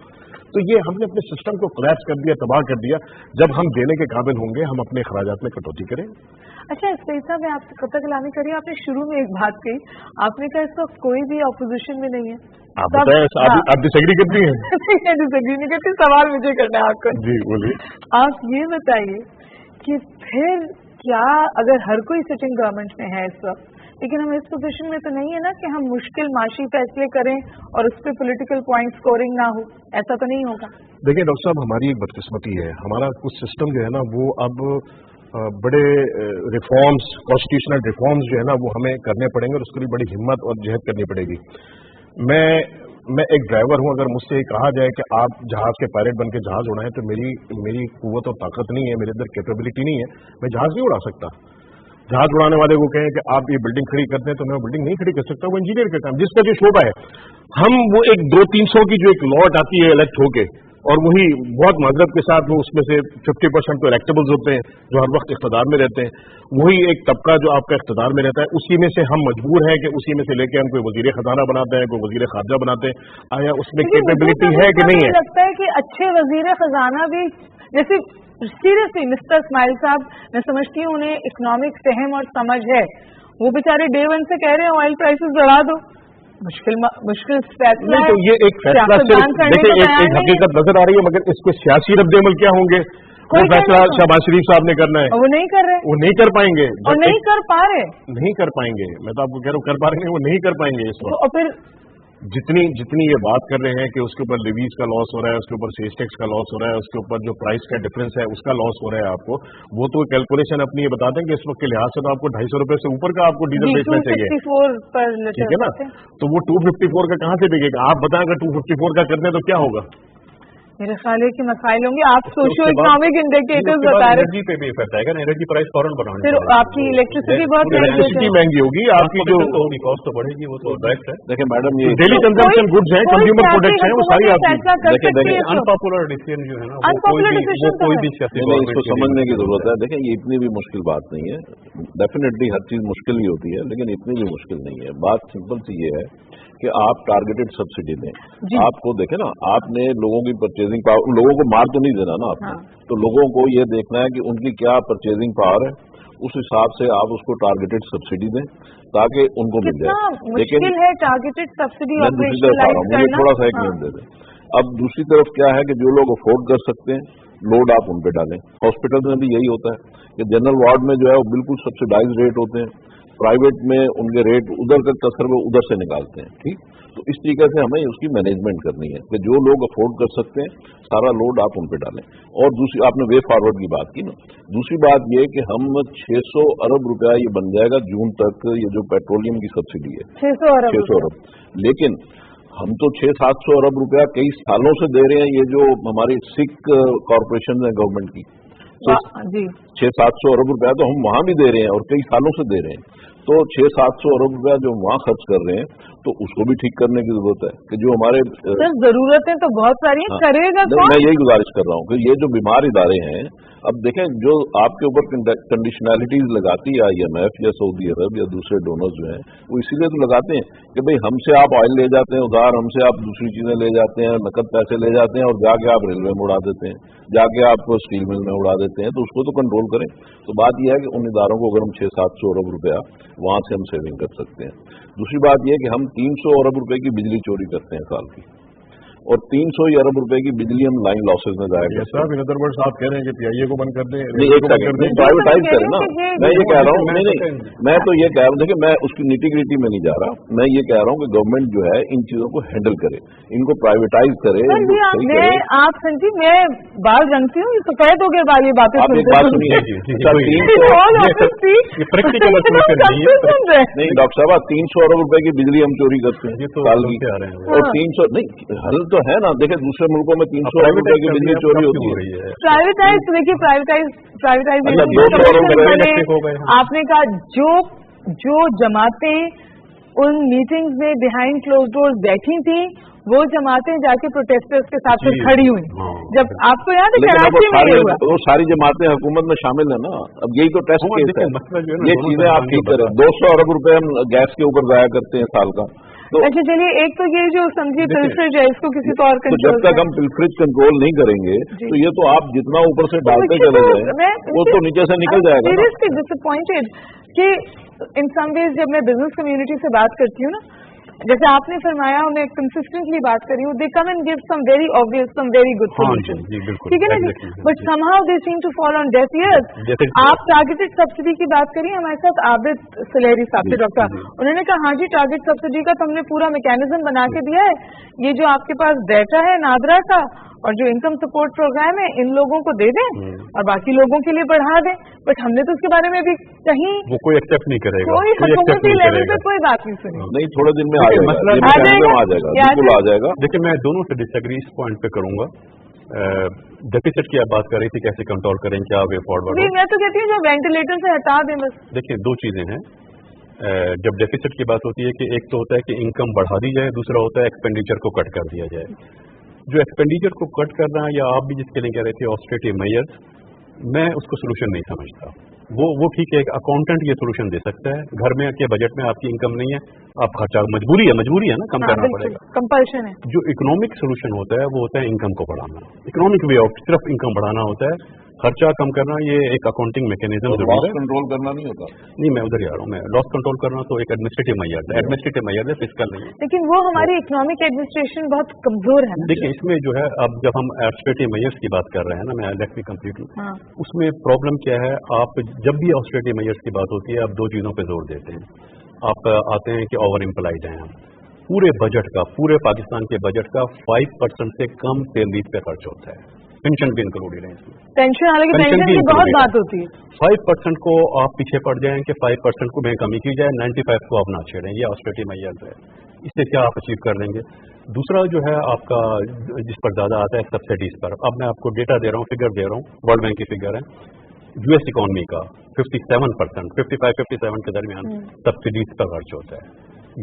तो ये हमने अपने सिस्टम को कोलैप्स कर दिया, तबाह कर दिया। जब हम देने के काबिल होंगे, हम अपने खराजात में कटौती करें। अच्छा सईद साहब, मैं आपसे कब तक कलामी करी, आपने शुरू में एक बात कही, आपने कहा इस वक्त कोई भी अपोजिशन में नहीं है। आप बताएं, आप डिसएग्री करती हैं? मैं डिसएग्री नहीं करती, सवाल मुझे करना है आपको। जी बोलिए। आप ये बताइए कि फिर क्या, अगर हर कोई सिटिंग गवर्नमेंट में है इस वक्त, लेकिन हम इस पोजीशन में तो नहीं है ना कि हम मुश्किल माशी फैसले करें और उस पर पॉलिटिकल पॉइंट स्कोरिंग ना हो, ऐसा तो नहीं होगा। देखिए डॉक्टर साहब, हमारी एक बदकिस्मती है, हमारा कुछ सिस्टम जो है ना, वो अब बड़े रिफॉर्म्स, कॉन्स्टिट्यूशनल रिफॉर्म्स जो है ना, वो हमें करने पड़ेंगे और उसके लिए बड़ी हिम्मत और जहद करनी पड़ेगी। मैं एक ड्राइवर हूं, अगर मुझसे कहा जाए कि आप जहाज के पायलट बन के जहाज उड़ाएं, तो मेरी कुव्वत और ताकत नहीं है, मेरे अंदर कैपेबिलिटी नहीं है, मैं जहाज नहीं उड़ा सकता। जहाज उड़ाने वाले को कहें कि आप ये बिल्डिंग खड़ी करते हैं, तो मैं बिल्डिंग नहीं खड़ी कर सकता, वो इंजीनियर का काम, जिसका जो शोबा है। हम वो एक 200-300 की जो एक लॉट आती है इलेक्ट होके, और वही बहुत माजरत के साथ वो उसमें से 50% तो इलेक्टेबल्स होते हैं जो हर वक्त इख्तिदार में रहते हैं, वही एक तबका जो आपका इख्तिदार में रहता है, उसी में से हम मजबूर हैं कि उसी में से लेके हम कोई वजीर खजाना बनाते हैं, कोई वजीर खारजा बनाते हैं। आया उसमें कैपेबिलिटी है कि नहीं है? लगता है कि अच्छे वजीर खजाना भी, जैसे सीरियसली मिस्टर इस्माइल साहब, मैं समझती हूँ उन्हें इकोनॉमिक फहम और समझ है, वो बेचारे डे वन से कह रहे हैं ऑयल प्राइसेस बढ़ा दो, मुश्किल फैसला है। तो ये एक फैसला देखिए, एक हकीकत नजर आ रही है, मगर इसके सियासी रद्द-ए-अमल क्या होंगे? वो फैसला शहबाज शरीफ साहब ने करना है, वो नहीं कर रहे, वो नहीं कर पाएंगे, और नहीं कर पा रहे, नहीं कर पाएंगे। मैं तो आपको कह रहा हूँ कर पा रहे हैं, वो नहीं कर पाएंगे इस वक्त। और फिर जितनी ये बात कर रहे हैं कि उसके ऊपर लिवीज का लॉस हो रहा है, उसके ऊपर सेल्स टैक्स का लॉस हो रहा है, उसके ऊपर जो प्राइस का डिफरेंस है उसका लॉस हो रहा है आपको, वो तो कैलकुलेशन अपनी ये बता दें कि इस वक्त के लिहाज से तो आपको 250 रुपए से ऊपर का आपको डीजल बेचना चाहिए, 254 पर लीटर, ठीक है ना? तो वो 254 का कहाँ से बिकेगा? आप बताएं, अगर 254 का करते हैं तो क्या होगा? मेरे ख्याल है कि मसाइल होंगे। आप सोशो इकोनॉमिक इंडिकेटर्स बता रहे हैं, एनर्जी पे भी इफेक्ट आएगा, एनर्जी प्राइस फौरन बढ़ाने, फिर आपकी इलेक्ट्रिसिटी बहुत इलेक्ट्रिसिटी महंगी होगी, आपकी जो कॉस्ट तो बढ़ेगी, वो तो डायरेक्ट है। देखिए मैडम, ये डेली कंजम्पशन गुड्स हैं, कंज्यूमर प्रोडक्ट्स हैं, वो सारी आपकी देखिए अनपॉपुलर डिसीजन जो है ना, वो कोई भी इसको समझने की जरूरत है। देखिए ये इतनी भी मुश्किल बात नहीं है, डेफिनेटली हर चीज मुश्किल ही होती है, लेकिन इतनी भी मुश्किल नहीं है। बात सिंपल सी ये है कि आप टारगेटेड सब्सिडी दें। आपको देखें ना, आपने लोगों की परचेजिंग पावर, लोगों को मार तो नहीं देना ना आपने, तो लोगों को ये देखना है कि उनकी क्या परचेजिंग पावर है, उस हिसाब से आप उसको टारगेटेड सब्सिडी दें ताकि उनको मिल जाए। लेकिन मुश्किल है टारगेटेड सब्सिडी मुझे थोड़ा सा एक मिनट दे दें। अब दूसरी तरफ क्या है कि जो लोग अफोर्ड कर सकते हैं, लोड आप उन पे डालें। हॉस्पिटल में भी यही होता है कि जनरल वार्ड में जो है वो बिल्कुल सब्सिडाइज रेट होते हैं, प्राइवेट में उनके रेट उधर का कसर वो उधर से निकालते हैं, ठीक। तो इस तरीके से हमें उसकी मैनेजमेंट करनी है कि जो लोग अफोर्ड कर सकते हैं सारा लोड आप उन पे डालें। और दूसरी, आपने वे फॉरवर्ड की बात की ना, दूसरी बात ये कि हम 600 अरब रुपया ये बन जाएगा जून तक, ये जो पेट्रोलियम की सब्सिडी है 600 अरब, लेकिन हम तो 600-700 अरब रुपया कई सालों से दे रहे हैं, ये जो हमारी सिख कॉरपोरेशन है गवर्नमेंट की, जी 600-700 अरब रुपया तो हम वहां भी दे रहे हैं और कई सालों से दे रहे हैं, तो 600-700 अरब रुपया जो वहां खर्च कर रहे हैं तो उसको भी ठीक करने की जरूरत है कि जो हमारे सर जरूरतें तो बहुत सारी हैं, करेगा नहीं, मैं यही गुजारिश कर रहा हूँ कि ये जो बीमार इदारे हैं, अब देखें जो आपके ऊपर कंडीशनैलिटीज लगाती है IMF या सऊदी अरब या दूसरे डोनर्स जो हैं, वो इसीलिए तो लगाते हैं कि भाई हमसे आप ऑयल ले जाते हैं उधार, हमसे आप दूसरी चीजें ले जाते हैं, नकद पैसे ले जाते हैं और जाके आप रेलवे में उड़ा देते हैं, जाके आप स्टील मिल में उड़ा देते हैं, तो उसको तो कंट्रोल करें। तो बात यह है कि उन इदारों को अगर हम 600-700 अरब रुपया वहां से हम सेविंग कर सकते हैं। दूसरी बात यह कि हम 300 अरब रुपए की बिजली चोरी करते हैं साल की, और 300 अरब रुपए की बिजली हम लाइन लॉसेज में जाया करते हैं। इन अदर वर्ड्स आप कह रहे हैं कि PIA को बंद कर दें, नहीं एक सेकंड, प्राइवेटाइज करें ना, मैं ये कह रहा हूँ, नहीं मैं तो ये कह रहा हूँ, देखिए मैं उसकी निटी-ग्रिटी में नहीं जा रहा, मैं ये कह रहा हूँ कि गवर्नमेंट जो है इन चीजों को हैंडल करे, इनको प्राइवेटाइज करे। आप संजीव मैं बाल रंगती हूँ, सफेद हो गए बाल, ये बातें आप एक बात सुनिए, प्रैक्टिकल नहीं डॉक्टर साहब 300 अरब रुपए की बिजली हम चोरी करते हैं साल की, और 300 नहीं हल तो है ना, देखिए दूसरे मुल्कों में 300 अरब रुपए की बिजली चोरी होती है। प्राइवेटाइज देखिए, प्राइवेटाइजेशन आपने कहा जो जमातें उन मीटिंग्स में बिहाइंड क्लोज डोर्स बैठी थी, वो जमातें जाके प्रोटेस्टर्स के साथ फिर खड़ी हुई। जब आपको याद है कराची में ये हुआ, वो सारी जमातें हुकूमत में शामिल है ना, अब यही तो टेस्ट केस है, ये चीजें आप ठीक करें। 200 अरब रुपए हम गैस के ऊपर जाया करते हैं साल का। तो अच्छा चलिए, एक तो ये जो समझिए पिल्फरेज है, इसको किसी तो और तो जब तक हम पिल्फरेज कंट्रोल नहीं करेंगे तो ये तो आप जितना ऊपर से डालते चले जाए वो तो नीचे से निकल जाएगा। सीरियसली डिसअपॉइंटेड कि इन सम वेज जब मैं बिजनेस कम्युनिटी से बात करती हूँ ना, जैसे आपने फरमाया, मैं कंसिस्टेंटली बात करी हूँ, they come and give some very obvious, some very good solution, ठीक है ना जी, but somehow they seem to fall on deaf ears. आप टारगेटेड सब्सिडी की बात करिए, हमारे साथ आबिद सलेहरी साहब थे डॉक्टर, उन्होंने कहा हाँ जी टारगेट सब्सिडी का तो हमने पूरा मैकेनिज्म बना के दिया है, ये जो आपके पास डेटा है नादरा का और जो इनकम सपोर्ट प्रोग्राम है, इन लोगों को दे दें और बाकी लोगों के लिए बढ़ा दें, बट हमने तो उसके बारे में भी कहीं वो कोई एक्सेप्ट नहीं करेगा, कोई हुकूमती लेवल पे कोई बात नहीं सुनी। नहीं थोड़े दिन में आ जाएगा, बिल्कुल आ जाएगा। देखिए मैं दोनों से डिसएग्री इस पॉइंट पे करूंगा। डेफिसिट की आप बात कर रही थी, कैसे कंट्रोल करें, क्या वे फॉरवर्ड। मैं तो कहती हूँ जो वेंटिलेटर से हटा दें बस। देखिए दो चीजें हैं, जब डेफिसिट की बात होती है कि एक तो होता है कि इनकम बढ़ा दी जाए, दूसरा होता है एक्सपेंडिचर को कट कर दिया जाए। जो एक्सपेंडिचर को कट करना, या आप भी जिसके लिए कह रहे थे ऑस्टेरिटी मेजर्स, मैं उसको सोल्यूशन नहीं समझता। वो ठीक है, एक अकाउंटेंट ये सोल्यूशन दे सकता है। घर में के बजट में आपकी इनकम नहीं है, आप खर्चा मजबूरी है ना, कम करना पड़ेगा, कंपल्शन है। जो इकोनॉमिक सोल्यूशन होता है वो होता है इनकम को बढ़ाना, इकोनॉमिक वे ऑफ सिर्फ इनकम बढ़ाना होता है, खर्चा कम करना ये एक अकाउंटिंग मैकेनिज्म जरूर है। कंट्रोल करना नहीं होता। नहीं मैं उधर ही आ रहा हूँ, मैं लॉस कंट्रोल करना तो एक एडमिनिस्ट्रेटिव मेजर है, एडमिनिस्ट्रेटिव मेजर है, फिस्कल नहीं है। लेकिन वो हमारी इकोनॉमिक एडमिनिस्ट्रेशन बहुत कमजोर है। देखिए इसमें जो है, अब जब हम ऑस्टेरिटी मेजर्स की बात कर रहे हैं ना, मैं लेट मी कंप्लीट हूँ, उसमें प्रॉब्लम क्या है, आप जब भी ऑस्टेरिटी मेजर्स की बात होती है आप दो चीजों पर जोर देते हैं। आप आते हैं कि ओवर एम्प्लॉयड हैं हम, पूरे बजट का, पूरे पाकिस्तान के बजट का 5% से कम पे लीव पे खर्च होता है, पेंशन भी इंक्लूड है इसमें। पेंशन हालांकि पेंशन की बहुत बात होती है। 5% को आप पीछे पड़ जाएं कि 5% को में कमी की जाए, 95 को आप ना छेड़ें, ये ऑस्टेरिटी मेजर्स है। इससे क्या आप अचीव कर लेंगे। दूसरा जो है आपका जिस पर ज्यादा आता है सब्सिडीज पर। अब मैं आपको डेटा दे रहा हूँ, फिगर दे रहा हूँ, वर्ल्ड बैंक की फिगर है, यूएस इकोनॉमी का 57%, 55-57 के दरमियान सब्सिडीज पर खर्च होता है।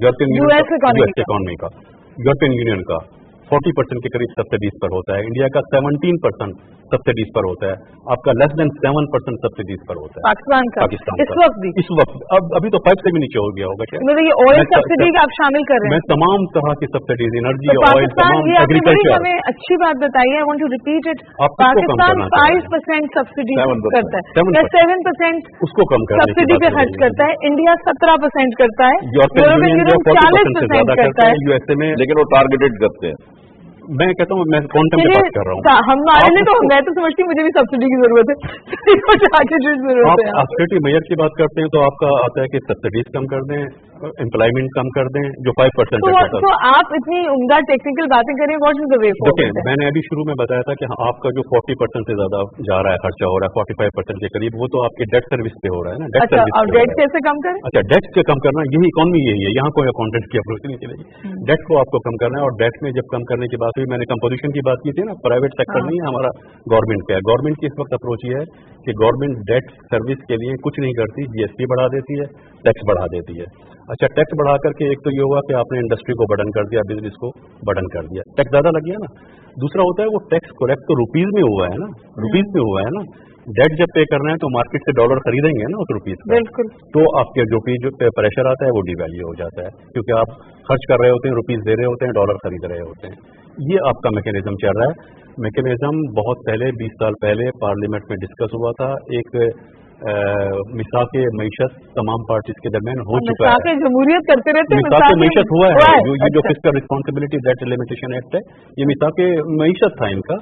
यूएस इकोनॉमी का, यूरोपियन यूनियन का 40% के करीब सब्सिडीज पर होता है, इंडिया का 17% सब्सिडीज पर होता है, आपका लेस देन 7% सब्सिडीज पर होता है पाकिस्तान का इस वक्त अभी तो 5 से भी नीचे हो गया होगा क्या? मतलब ये ऑयल सब्सिडी का आप शामिल कर रहे हैं? मैं तमाम तरह की सब्सिडीज, एनर्जी, ऑयल, तमाम एग्रीकल्चर। हमें अच्छी बात बताइए, I want to repeat it. Pakistan 5% subsidy करता है, 7% उसको कम सब्सिडी पे खर्च करता है, इंडिया 17% करता है, यूरोपियन यूनियन 40% करता है, यूएसए में, लेकिन वो टारगेटेड करते हैं। मैं कहता हूँ, मैं क्वांटम की बात कर रहा हूँ। हमारे लिए तो मैं तो समझती हूँ मुझे भी सब्सिडी की जरूरत है, आप ऑस्टेरिटी मेजर की बात करते हैं तो आपका आता है कि सब्सिडीज कम कर दें, एम्प्लॉयमेंट कम कर दें, जो 5% तो आप इतनी उम्दा टेक्निकल बातें करें, what is the way forward? देखिए, मैंने अभी शुरू में बताया था कि आपका जो 40% से ज्यादा जा रहा है, खर्चा हो रहा है 45% के करीब, वो तो आपके डेट सर्विस पे हो रहा है ना। डेट अच्छा, और डेट कैसे कम करें? अच्छा, डेट से कम करना, यही इकॉनमी यही है, यहाँ कोई अकाउंटेंट की अप्रोच नहीं चलेगी। डेट को आपको कम करना है, और डेट में जब कम करने की बात हुई, मैंने कंपोजिशन की बात की थी ना, प्राइवेट सेक्टर नहीं है हमारा, गवर्नमेंट का है। गवर्नमेंट की इस वक्त अप्रोच ये है कि गवर्नमेंट डेट सर्विस के लिए कुछ नहीं करती, जीएसटी बढ़ा देती है, टैक्स बढ़ा देती है। अच्छा, टैक्स बढ़ा करके एक तो ये हुआ कि आपने इंडस्ट्री को बर्डन कर दिया, बिजनेस को बर्डन कर दिया, टैक्स ज्यादा लग गया ना। दूसरा होता है वो टैक्स कलेक्ट तो रुपीज में हुआ है ना, रुपीज में हुआ है ना। डेट जब पे करना है तो मार्केट से डॉलर खरीदेंगे ना उस रुपीज का, बिल्कुल। तो आपके जो पे प्रेशर आता है वो डिवैल्यू हो जाता है, क्योंकि आप खर्च कर रहे होते हैं, रुपीज दे रहे होते हैं, डॉलर खरीद रहे होते हैं। ये आपका मैकेनिज्म चल रहा है। मैकेनिज्म बहुत पहले 20 साल पहले पार्लियामेंट में डिस्कस हुआ था, एक मिसाक मईशत तमाम पार्टीज के दरमियान हो चुका है। जमहूरियत करते रहते हैं, मिसाक मईशत हुआ है। ये जो fiscal responsibility debt limitation act है, ये मिसाक मईशत था इनका,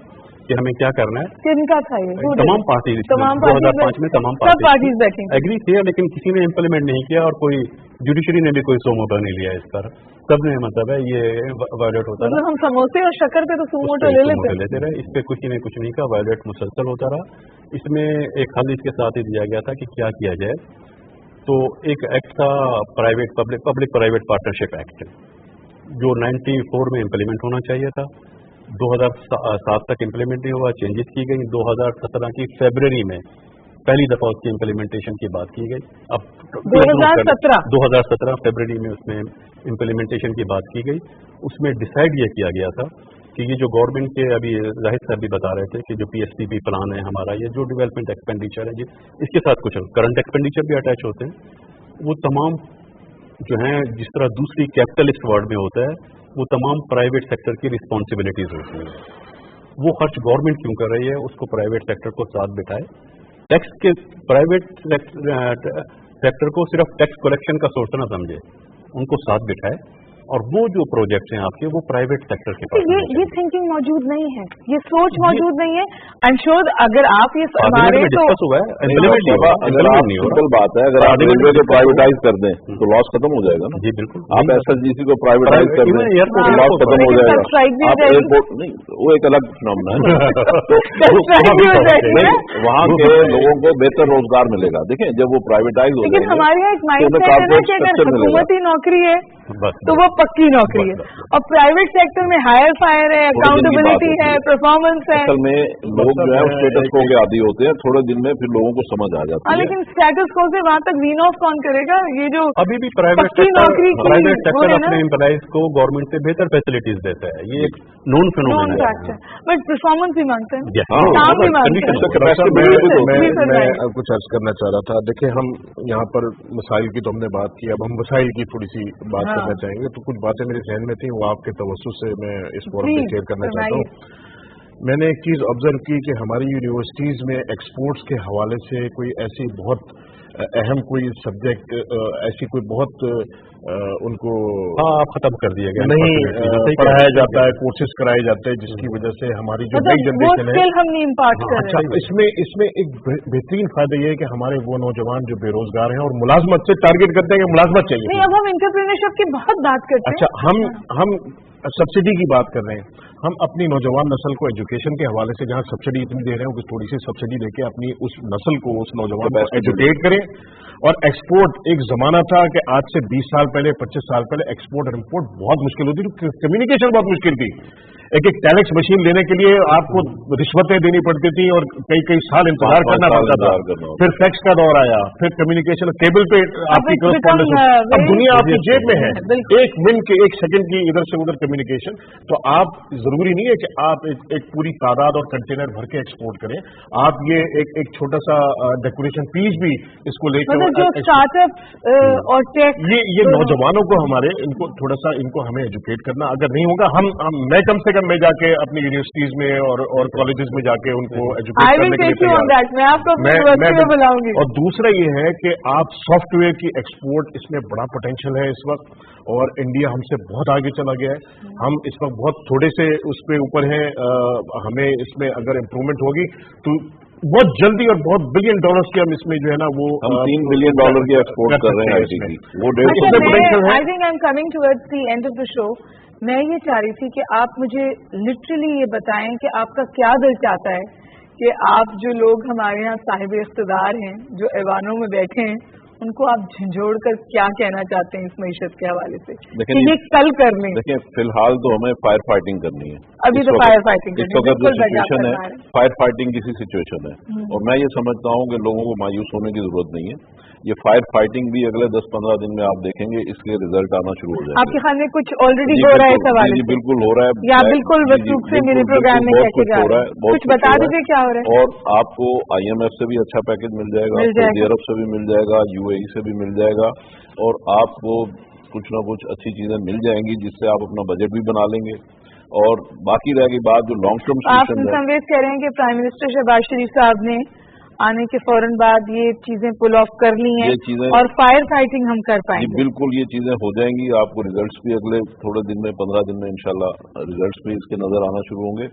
कि हमें क्या करना है। किनका था ये? तमाम पार्टी 2005 में तमाम पार्टीज बैठी एग्री थे, लेकिन किसी ने इम्प्लीमेंट नहीं किया, और कोई जुडिशरी ने भी कोई सोमोटो नहीं लिया इस पर। सबने मतलब है ये वायलेट होता है। हम समोसे और शक्कर पे तो सोमोटो लेते रहे, इस पे किसी ने कुछ नहीं कहा, वायलेट मुसलसल होता रहा। इसमें एक हल इसके साथ ही दिया गया था कि क्या किया जाए। तो एक एक्ट था पब्लिक प्राइवेट पार्टनरशिप एक्ट, जो 94 में इम्प्लीमेंट होना चाहिए था, 2007 तक इम्प्लीमेंट नहीं हुआ, चेंजेस की गई। 2017 की फरवरी में पहली दफा उसकी इम्प्लीमेंटेशन की बात की गई। अब 2017 फरवरी में उसमें इम्प्लीमेंटेशन की बात की गई। उसमें डिसाइड ये किया गया था कि ये जो गवर्नमेंट के, अभी जाहिद साहब भी बता रहे थे कि जो PSPP प्लान है हमारा, ये जो डेवलपमेंट एक्सपेंडिचर है, इसके साथ कुछ करंट एक्सपेंडिचर भी अटैच होते हैं। वो तमाम जो हैं, जिस तरह दूसरी कैपिटलिस्ट वर्ल्ड में होता है, वो तमाम प्राइवेट सेक्टर की रिस्पॉन्सिबिलिटीज होती हैं। वो खर्च गवर्नमेंट क्यों कर रही है, उसको प्राइवेट सेक्टर को साथ बिठाए। टैक्स के प्राइवेट सेक्टर को सिर्फ टैक्स कलेक्शन का सोर्स न समझे, उनको साथ बिठाए, और वो जो प्रोजेक्ट्स हैं आपके, वो प्राइवेट सेक्टर के पास। ये थिंकिंग मौजूद नहीं है, ये सोच मौजूद नहीं है। आई एम श्योर अगर आप ये हमारे डिस्कस हुआ है, अगर आप सिंपल बात है, अगर आप रेलवे को प्राइवेटाइज कर दें तो लॉस खत्म हो जाएगा ना। जी बिल्कुल। आप SSGC को प्राइवेटाइज कर दें तो लॉस खत्म हो जाएगा। आप एयरपोर्ट नहीं, वो एक अलग फिनोमेना है। वहाँ के लोगों को बेहतर रोजगार मिलेगा। देखें, जब वो प्राइवेटाइज हो जाएगा, लेकिन हमारे यहाँ एक माइंडसेट है ना कि अगर हुकूमती नौकरी है तो वो पक्की नौकरी है, और प्राइवेट सेक्टर में हायर फायर है, अकाउंटेबिलिटी है, परफॉर्मेंस है। असल में लोग जो है स्टेटस को के आदी होते हैं, थोड़े दिन में फिर लोगों को समझ आ जाती है। लेकिन स्टेटस को से वहाँ तक वीन ऑफ कौन करेगा? ये जो अभी भी प्राइवेट सेक्टर अपने एम्प्लॉइज को गवर्नमेंट से बेहतर फैसिलिटीज देता है, ये एक नॉन फिनोमेना है, बट परफॉर्मेंस भी मांगते हैं, काम भी मांगते हैं। मैं कुछ अर्ज करना चाह रहा था। देखिए, हम यहाँ पर मसाइल की तो हमने बात की, अब हम मसाइल की थोड़ी सी बात करना चाहेंगे। तो कुछ बातें मेरे ज़हन में थी, वो आपके तवज्जो से मैं इस फोरम पे शेयर करना चाहता हूँ। मैंने एक चीज़ ऑब्जर्व की कि हमारी यूनिवर्सिटीज़ में एक्सपोर्ट्स के हवाले से कोई ऐसी बहुत अहम कोई सब्जेक्ट, ऐसी कोई बहुत उनको खत्म कर दिया गया नहीं पढ़ाया जाता है, कोर्सेज कराए जाते हैं, जिसकी वजह से हमारी जो नई जनरेशन है, हम नहीं इम्पार्ट कर रहे हैं। अच्छा, इसमें एक बेहतरीन फायदा ये है कि हमारे वो नौजवान जो बेरोजगार हैं और मुलाजमत से टारगेट करते हैं कि मुलाजमत चाहिए। नहीं, अब हम एंटरप्रेन्योरशिप की बहुत बात करते हैं। अच्छा, हम सब्सिडी की बात कर रहे हैं। हम अपनी नौजवान नस्ल को एजुकेशन के हवाले से जहाँ सब्सिडी इतनी दे रहे हैं, थोड़ी सी सब्सिडी देके अपनी उस नस्ल को, उस नौजवान को एजुकेट करें। और एक्सपोर्ट, एक जमाना था कि आज से 20 साल पहले, 25 साल पहले एक्सपोर्ट और इम्पोर्ट बहुत मुश्किल होती थी, कम्युनिकेशन बहुत मुश्किल थी। एक टेलेक्स मशीन लेने के लिए आपको रिश्वतें देनी पड़ती थी और कई साल इंतजार करना पड़ता था। फिर फैक्स का दौर आया, फिर कम्युनिकेशन केबल पे आपकी करस्पॉन्डेंस। अब दुनिया आपकी जेब में है, एक मिनट के, एक सेकंड की इधर से उधर कम्युनिकेशन। तो आप जरूरी नहीं है कि आप एक पूरी तादाद और कंटेनर भर के एक्सपोर्ट करें। आप ये एक छोटा सा डेकोरेशन पीस भी इसको लेकर, जो स्टार्टअप और टेक, ये नौजवानों को हमारे, इनको थोड़ा सा, इनको हमें एजुकेट करना। अगर नहीं होगा, मैं कम से कम मैं जाके अपनी यूनिवर्सिटीज में और कॉलेजेस में जाके उनको एजुकेट करने के लिए बुलाऊंगी। और दूसरा ये है कि आप सॉफ्टवेयर की एक्सपोर्ट, इसमें बड़ा पोटेंशियल है इस वक्त, और इंडिया हमसे बहुत आगे चला गया है। हम इस वक्त बहुत थोड़े से उस पे ऊपर हैं। हमें इसमें अगर इम्प्रूवमेंट होगी तो बहुत जल्दी और बहुत $1 बिलियन की हम इसमें जो है ना वो हम $3 बिलियन की एक्सपोर्ट कर रहे हैं आईटी की, वो 150 पोटेंशियल है। I think I am coming towards the end of the show. मैं ये चाह रही थी कि आप मुझे लिटरली ये बताएं कि आपका क्या दिल चाहता है कि आप जो लोग हमारे यहाँ साहिब इख्तिदार हैं, जो ऐवानों में बैठे हैं, उनको आप झंझोड़ कर क्या कहना चाहते हैं इस मईशत के हवाले से कि ये कल कर लें। देखिए, फिलहाल तो हमें फायर फाइटिंग करनी है, अभी तो फायर फाइटिंग इस वक्त जो सिचुएशन है फायर फाइटिंग की सिचुएशन है, और मैं ये समझता हूँ कि लोगों को मायूस होने की जरूरत नहीं है। ये फायर फाइटिंग भी अगले 10-15 दिन में आप देखेंगे इसके रिजल्ट आना शुरू हो जाएंगे। आपके ख्याल में कुछ ऑलरेडी हो रहा है इस हवाले से? बिल्कुल हो रहा है, या बिल्कुल वसूख से मेरे प्रोग्राम में कैसे जा रहा है, कुछ बता दीजिए क्या हो रहा है। और आपको IMF से भी अच्छा पैकेज मिल जाएगा, सऊदी अरब से भी मिल जाएगा, UAE से भी मिल जाएगा, और आपको कुछ ना कुछ अच्छी चीजें मिल जाएंगी जिससे आप अपना बजट भी बना लेंगे। और बाकी रह गई बात जो लॉन्ग टर्म आप संवेद कह रहे हैं कि प्राइम मिनिस्टर शहबाज शरीफ साहब ने आने के फौरन बाद ये चीजें पुल ऑफ कर ली हैं और फायर फाइटिंग हम कर पाएंगे। बिल्कुल ये चीजें हो जाएंगी, आपको रिजल्ट्स भी अगले थोड़े दिन में 15 दिन में इंशाल्लाह रिजल्ट्स भी इसके नजर आना शुरू होंगे।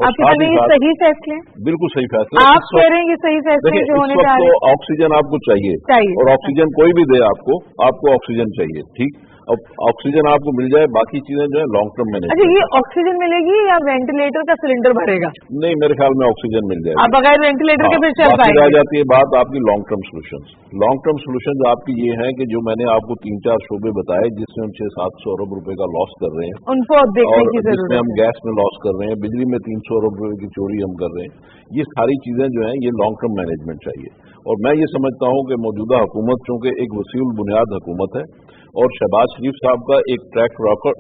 आपके ख्याल में ये सही फैसले? बिल्कुल सही फैसला। आप कह रहे हैं ये सही फैसले जो होने जा रहे हैं? तो ऑक्सीजन आपको चाहिए और ऑक्सीजन कोई भी दे आपको ऑक्सीजन चाहिए, ठीक। अब ऑक्सीजन आपको मिल जाए, बाकी चीजें जो है लॉन्ग टर्म में। अच्छा, ये ऑक्सीजन मिलेगी या वेंटिलेटर का सिलेंडर भरेगा? नहीं, मेरे ख्याल में ऑक्सीजन मिल जाएगा। आप बगैर वेंटिलेटर के फिर चल पाएंगे? रह जाती है बात आपकी long term solutions. Long term solutions आपकी ये है कि जो मैंने आपको 3-4 शोबे बताए जिसमें हम 600-700 अरब रुपए का लॉस कर रहे हैं, उनको अब देखने की जरूरत है। जिसमें हम गैस में लॉस कर रहे हैं, बिजली में 300 अरब रुपए की चोरी हम कर रहे हैं, ये सारी चीजें जो है ये लॉन्ग टर्म मैनेजमेंट चाहिए। और मैं ये समझता हूँ कि मौजूदा हुकूमत चूंकि एक वसीउल बुनियाद हुकूमत है और शहबाज शरीफ साहब का एक ट्रैक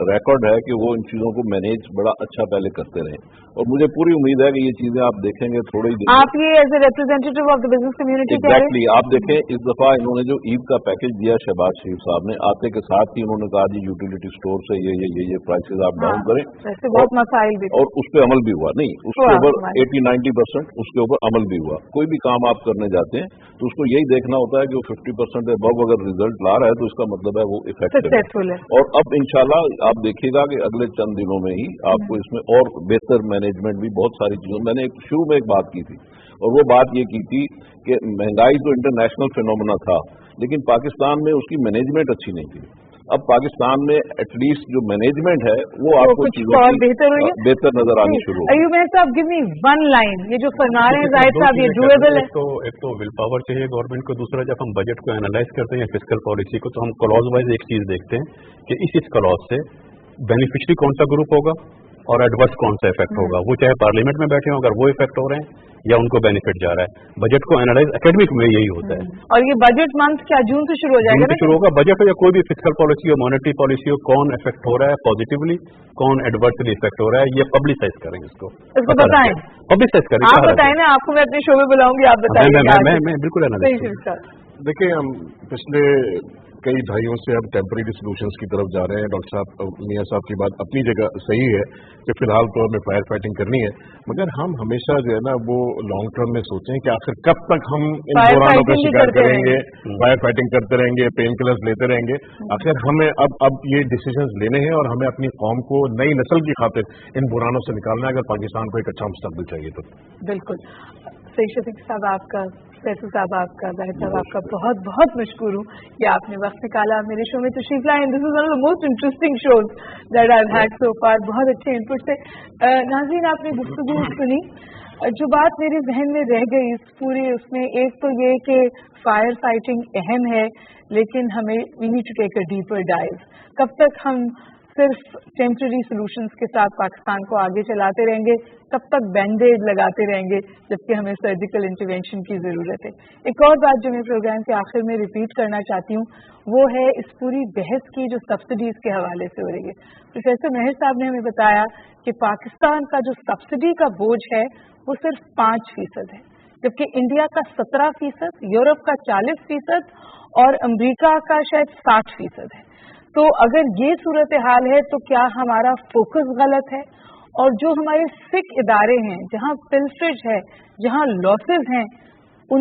रिकॉर्ड है कि वो इन चीजों को मैनेज बड़ा अच्छा पहले करते रहे, और मुझे पूरी उम्मीद है कि ये चीजें आप देखेंगे थोड़े ही दिन। आप ये as a representative of the business community exactly आप देखें इस दफा इन्होंने जो ईद का पैकेज दिया शहबाज शरीफ साहब ने, आते के साथ ही उन्होंने कहा जी यूटिलिटी स्टोर से ये प्राइसेस आप डाउन करें, बहुत मसाइल भी, और उस पर अमल भी हुआ। नहीं, उसके ऊपर 80-90% उसके ऊपर अमल भी हुआ। कोई भी काम आप करने जाते हैं तो उसको यही देखना होता है कि वो 50% अबव अगर रिजल्ट ला रहा है तो इसका मतलब है वो इफेक्टिव है। और अब इंशाल्लाह आप देखिएगा कि अगले चंद दिनों में ही आपको इसमें और बेहतर मैनेजमेंट भी बहुत सारी चीजों। मैंने शुरू में एक बात की थी और वो बात ये की थी कि महंगाई तो इंटरनेशनल फिनोमेना था, लेकिन पाकिस्तान में उसकी मैनेजमेंट अच्छी नहीं थी। अब पाकिस्तान में एटलीस्ट जो मैनेजमेंट है वो आपको चीजों बेहतर नजर आनी शुरू हो। अयूब साहब, गिव मी वन लाइन, ये जो फरमा रहे हैं जाहिद साहब ये डूएबल है? एक तो विल पावर चाहिए गवर्नमेंट को, दूसरा जब हम बजट को एनालाइज करते हैं फिस्कल पॉलिसी को तो हम क्लॉज वाइज एक चीज देखते हैं कि इस क्लॉज से बेनिफिशियरी कौन सा ग्रुप होगा और एडवर्स कौन सा इफेक्ट होगा, वो चाहे पार्लियामेंट में बैठे हो अगर वो इफेक्ट हो रहे हैं या उनको बेनिफिट जा रहा है। बजट को एनालाइज एकेडमिक में यही होता है। और ये बजट मंथ क्या जून से शुरू हो जाएगा? जून से शुरू होगा। बजट हो या कोई भी फिस्कल पॉलिसी हो, मॉनेटरी पॉलिसी हो, कौन इफेक्ट हो रहा है पॉजिटिवली, कौन एडवर्सली इफेक्ट हो रहा है, ये पब्लिसाइज करेंगे, इसको बताएं, पब्लिसाइज करें। आप बताएं ना, आपको मैं अपने शो में बुलाऊंगी, आप बताएं। मैं बिल्कुल एनालाइज। देखिए, हम पिछले कई दहाइयों से अब टेम्परेरी सोल्यूशंस की तरफ जा रहे हैं। डॉक्टर साहब, मियां साहब की बात अपनी जगह सही है कि फिलहाल तो हमें फायर फाइटिंग करनी है, मगर हम हमेशा जो है ना वो लॉन्ग टर्म में सोचें कि आखिर कब तक हम इन बुरानों का शिकार करेंगे, फायर फाइटिंग करते रहेंगे, पेन किलर्स लेते रहेंगे। आखिर हमें अब ये डिसीजंस लेने हैं और हमें अपनी कौम को नई नस्ल की खातिर इन बुरानों से निकालना है अगर पाकिस्तान को एक अच्छा मुस्तकबिल चाहिए तो। बिल्कुल सही। शफीक साहब आपका, फैसल साहब आपका, जाहिद साहब आपका बहुत बहुत मशकूर हूँ कि आपने वक्त निकाला मेरे शो में तशरीफ लाए। This is one of the most interesting shows that I have had so far. बहुत अच्छे इनपुट से नाज़रीन आपने गुफ्तगू सुनी। जो बात मेरे जहन में रह गई इस पूरी उसमें एक तो ये कि फायर फाइटिंग अहम है, लेकिन हमें we need to take a deeper dive. कब तक हम सिर्फ टेम्पररी सोल्यूशंस के साथ पाकिस्तान को आगे चलाते रहेंगे, तब तक बैंडेड लगाते रहेंगे, जबकि हमें सर्जिकल इंटरवेंशन की जरूरत है। एक और बात जो मैं प्रोग्राम के आखिर में रिपीट करना चाहती हूँ वो है इस पूरी बहस की जो सब्सिडीज के हवाले से हो रही है। प्रोफेसर महर साहब ने हमें बताया कि पाकिस्तान का जो सब्सिडी का बोझ है वो सिर्फ 5% है, जबकि इंडिया का 17%, यूरोप का 40% और अमेरिका का शायद 60% है। तो अगर ये सूरत हाल है तो क्या हमारा फोकस गलत है? और जो हमारे सिख इदारे हैं जहां पिल्फरेज है, जहां लॉसेस हैं,